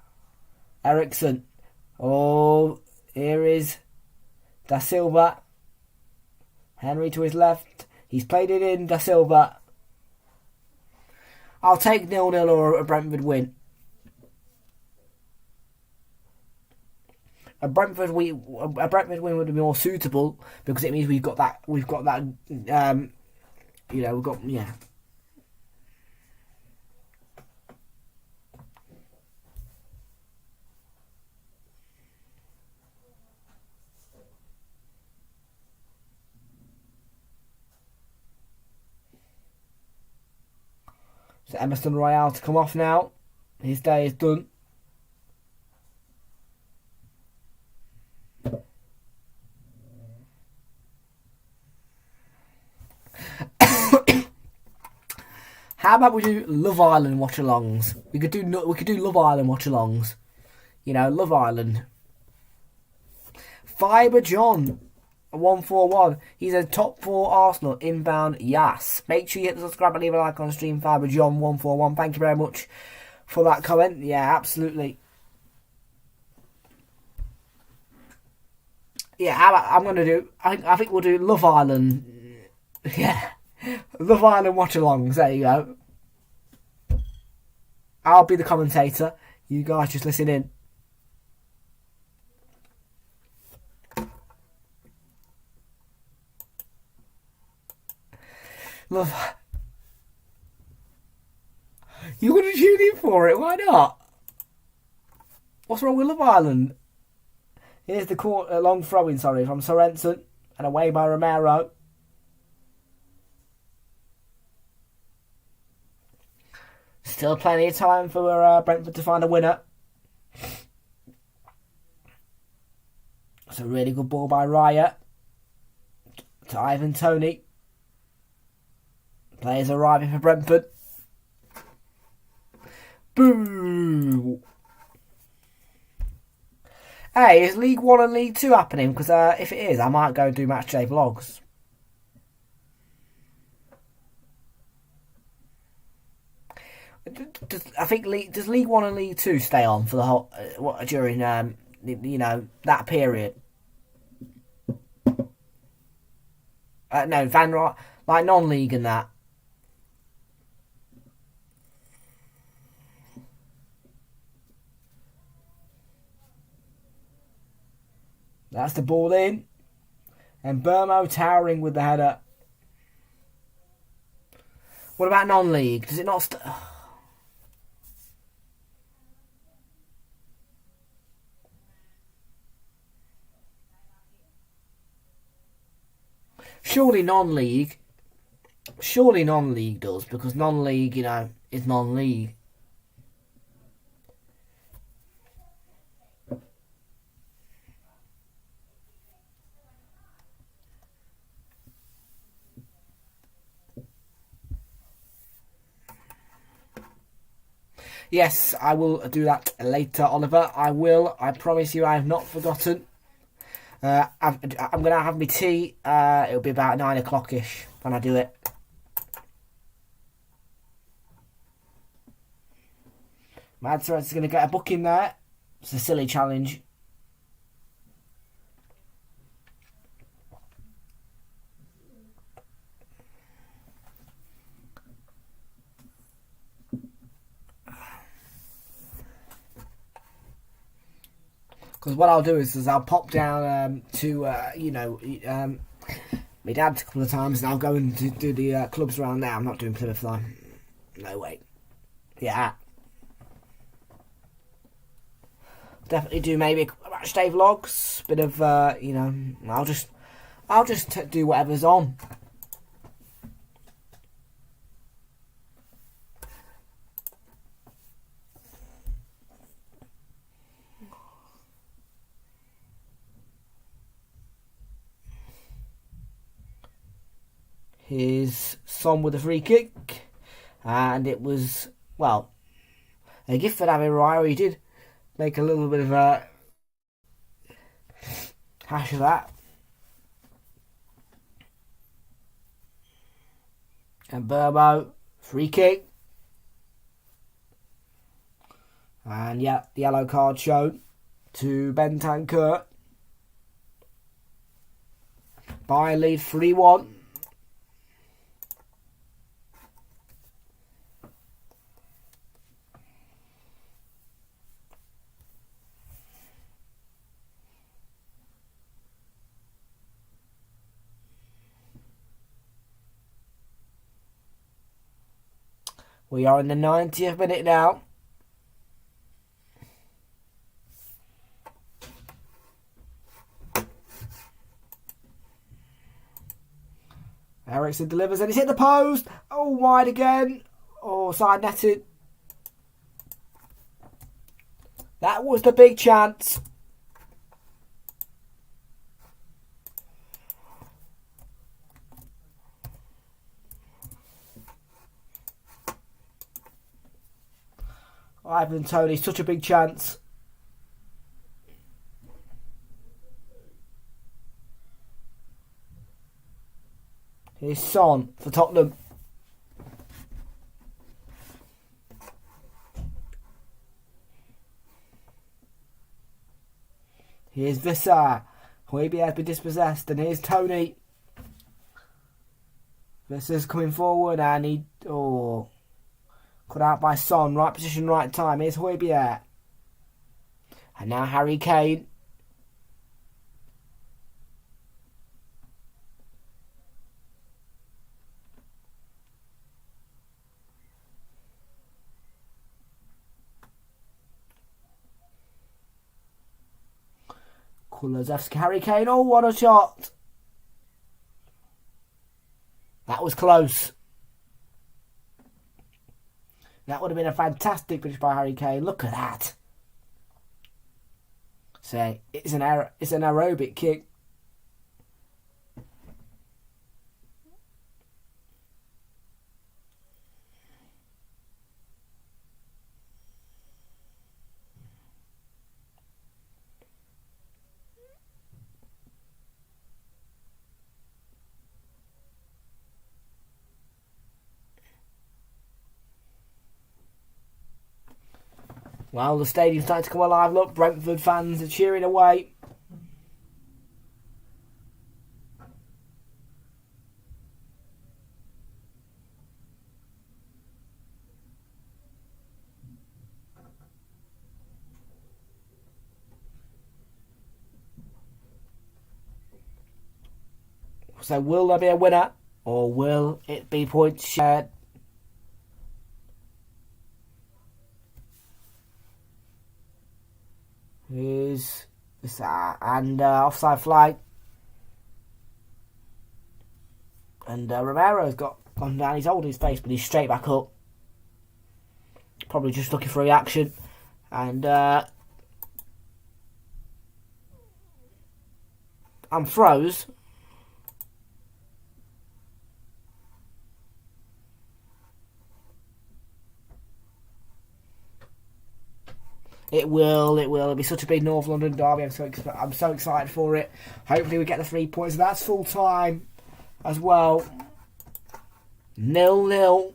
Ericsson. Oh, here is Da Silva. Henry to his left. He's played it in, Da Silva. I'll take 0-0 or a Brentford win. A Brentford win would be more suitable because it means we've got that. Yeah. So Emerson Royale to come off now. His day is done. How about we do Love Island watch-alongs? We could do Love Island watch-alongs. You know, Love Island. Fiber John, 141. He's a top 4 Arsenal inbound. Yes. Make sure you hit the subscribe and leave a like on the stream. Fiber John, 141. Thank you very much for that comment. Yeah, absolutely. Yeah, I'm gonna do. I think we'll do Love Island. Yeah. Love Island watch-alongs, there you go. I'll be the commentator. You guys just listen in. Love. You're going to tune in for it, why not? What's wrong with Love Island? Here's the long throw-in, from Sorensen and away by Romero. Still plenty of time for Brentford to find a winner. It's a really good ball by Raya to Ivan Toney. Players arriving for Brentford. Boo! Hey, is League 1 and League 2 happening? Because if it is, I might go do matchday vlogs. Does League 1 and League 2 stay on for the whole during that period? No, like non-league and that. That's the ball in, and Burmo towering with the header. What about non-league? Does it not? Surely non-league does, because non-league, is non-league. Yes, I will do that later, Oliver. I will. I promise you I have not forgotten. I'm going to have my tea. It'll be about 9 o'clock-ish when I do it. Mad Threats is going to get a booking there. It's a silly challenge. Because what I'll do is I'll pop down to my dad's a couple of times, and I'll go and do the clubs around there. I'm not doing Plymouth though. No way. Yeah. Definitely do maybe a match day vlogs. Bit of I'll just do whatever's on. Here's Son with a free kick, and it was, well, a gift for David Raya. He did make a little bit of a hash of that. And Burbo, free kick. And yeah, the yellow card shown to Bentancur. Bayern lead 3-1. We are in the 90th minute now. Ericsson delivers and he's hit the post. Oh, wide again. Oh, side netted. That was the big chance. Ivan Toney, such a big chance. Here's Son for Tottenham. Here's Visser. Huiby has been dispossessed, and here's Toney. Visser's coming forward, and he cut out by Son. Right position, right time. Here's Huiby. And now Harry Kane. Kulusevski, Harry Kane. Oh, what a shot. That was close. That would have been a fantastic finish by Harry Kane. Look at that. Say, it's an aerobic kick. Well, the stadium's starting to come alive. Look, Brentford fans are cheering away. So will there be a winner, or will it be points shared? Here's this and offside flag, and Romero's gone down. He's holding his face, but he's straight back up. Probably just looking for reaction, and I'm froze. It'll be such a big North London derby. I'm so excited for it. Hopefully we get the 3 points. That's full time as well. 0-0.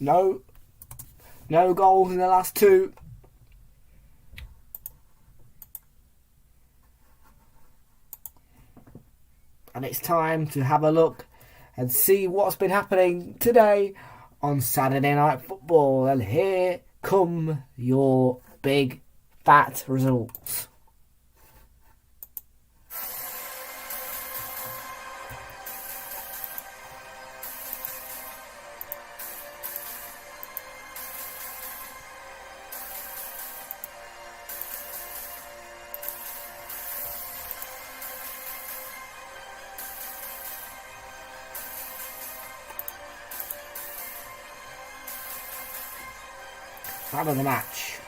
No goals in the last two. And it's time to have a look and see what's been happening today on Saturday Night Football, and here come your big fat results. Man of the match.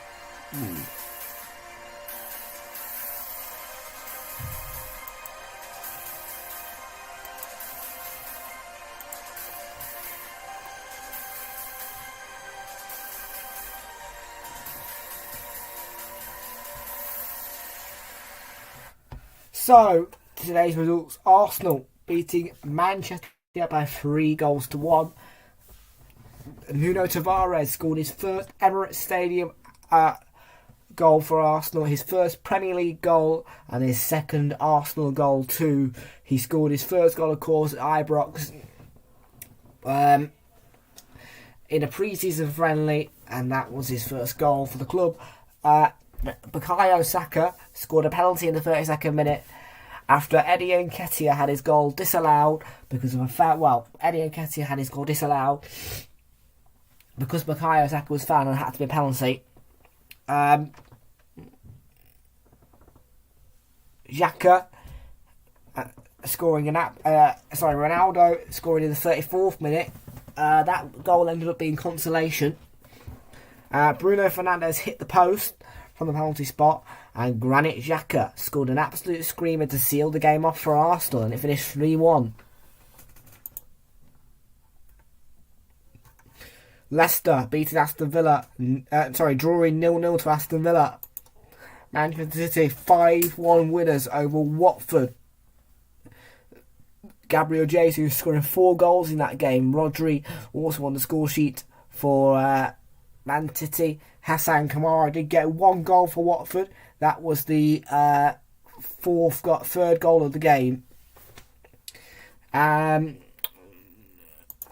So, today's results: Arsenal beating Manchester by 3-1. Nuno Tavares scored his first Emirates Stadium goal for Arsenal, his first Premier League goal, and his second Arsenal goal too. He scored his first goal, of course, at Ibrox in a pre-season friendly, and that was his first goal for the club. Bukayo Saka scored a penalty in the 32nd minute after Eddie Nketiah had his goal disallowed because of a foul. Well, Eddie Nketiah had his goal disallowed because Bukayo Saka was fouled and had to be a penalty. Xhaka Ronaldo scoring in the 34th minute. That goal ended up being consolation. Bruno Fernandes hit the post from the penalty spot, and Granit Xhaka scored an absolute screamer to seal the game off for Arsenal, and it finished 3-1. Leicester beating Aston Villa, drawing 0-0 to Aston Villa. Manchester City 5-1 winners over Watford. Gabriel Jesus scoring 4 goals in that game. Rodri also on the score sheet for Man City. Hassan Kamara did get 1 goal for Watford. That was the third goal of the game.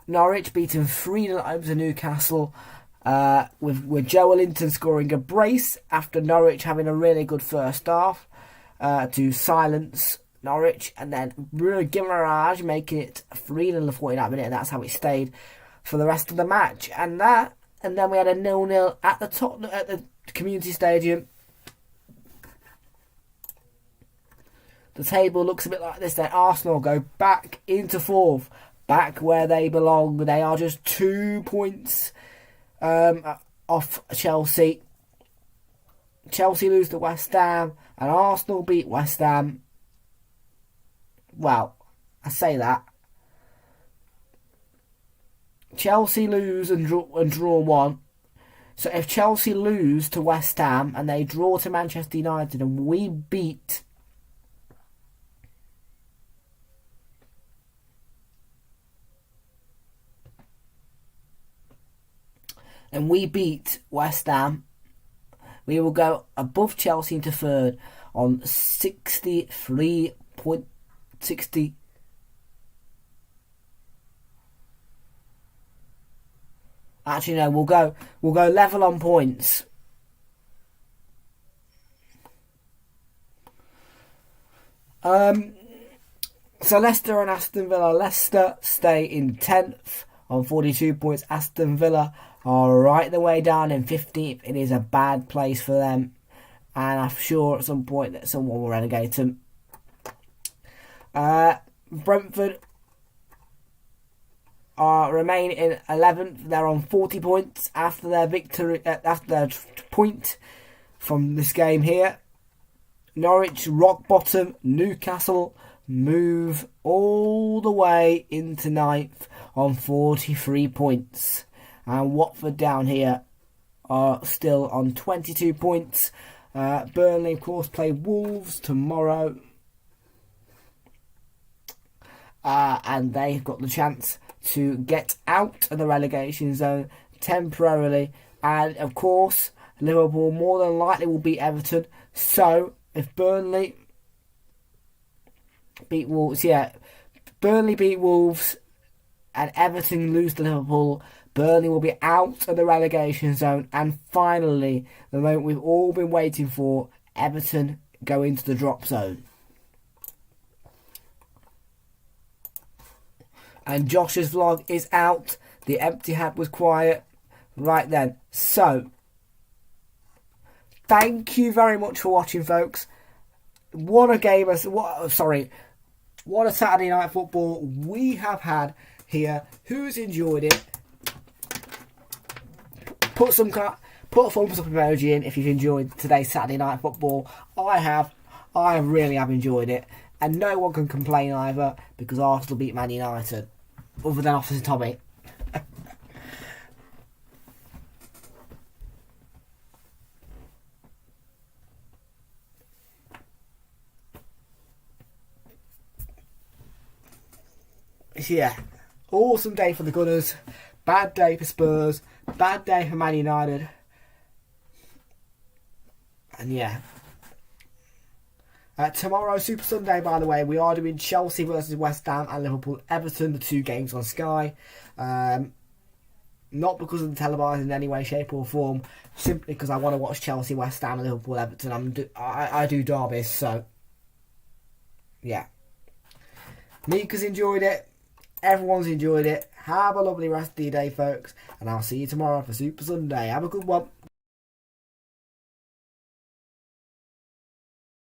Norwich beating 3-0 over to Newcastle, with Joe Linton scoring a brace after Norwich having a really good first half to silence Norwich, and then Bruno Guimaraes making it 3-0 in the 49th minute, and that's how it stayed for the rest of the match. And then we had a 0-0 at the Community Stadium. The table looks a bit like this. Then Arsenal go back into 4th. Back where they belong. They are just 2 points off Chelsea. Chelsea lose to West Ham, and Arsenal beat West Ham. Well, I say that. Chelsea lose and draw 1. So if Chelsea lose to West Ham and they draw to Manchester United and we beat West Ham, we will go above Chelsea into 3rd on 63.60. Actually, no, we'll go level on points. So Leicester and Aston Villa. Leicester stay in 10th on 42 points. Aston Villa are right the way down in 15th. It is a bad place for them, and I'm sure at some point that someone will relegate them. Brentford remain in 11th. They're on 40 points after their victory, after their point from this game here. Norwich rock bottom. Newcastle move all the way into 9th on 43 points. And Watford down here are still on 22 points. Burnley, of course, play Wolves tomorrow. And they've got the chance to get out of the relegation zone temporarily. And, of course, Liverpool more than likely will beat Everton. So, if Burnley beat Wolves, Burnley beat Wolves, and Everton lose to Liverpool, Burnley will be out of the relegation zone, and finally, the moment we've all been waiting for, Everton go into the drop zone. And Josh's vlog is out. The empty hat was quiet right then. So, thank you very much for watching, folks. What a game! What a Saturday night football we have had here. Who's enjoyed it? Put a thumbs up emoji in if you've enjoyed today's Saturday night football. I have. I really have enjoyed it. And no one can complain either, because Arsenal beat Man United. Other than Officer Tommy. Yeah. Awesome day for the Gunners. Bad day for Spurs. Bad day for Man United. And yeah. Tomorrow, Super Sunday, by the way, we are doing Chelsea versus West Ham and Liverpool Everton, the 2 games on Sky. Not because of the televising in any way, shape or form, simply because I want to watch Chelsea, West Ham and Liverpool Everton. I do derbies, so yeah. Mika's enjoyed it. Everyone's enjoyed it. Have a lovely rest of your day, folks. And I'll see you tomorrow for Super Sunday. Have a good one.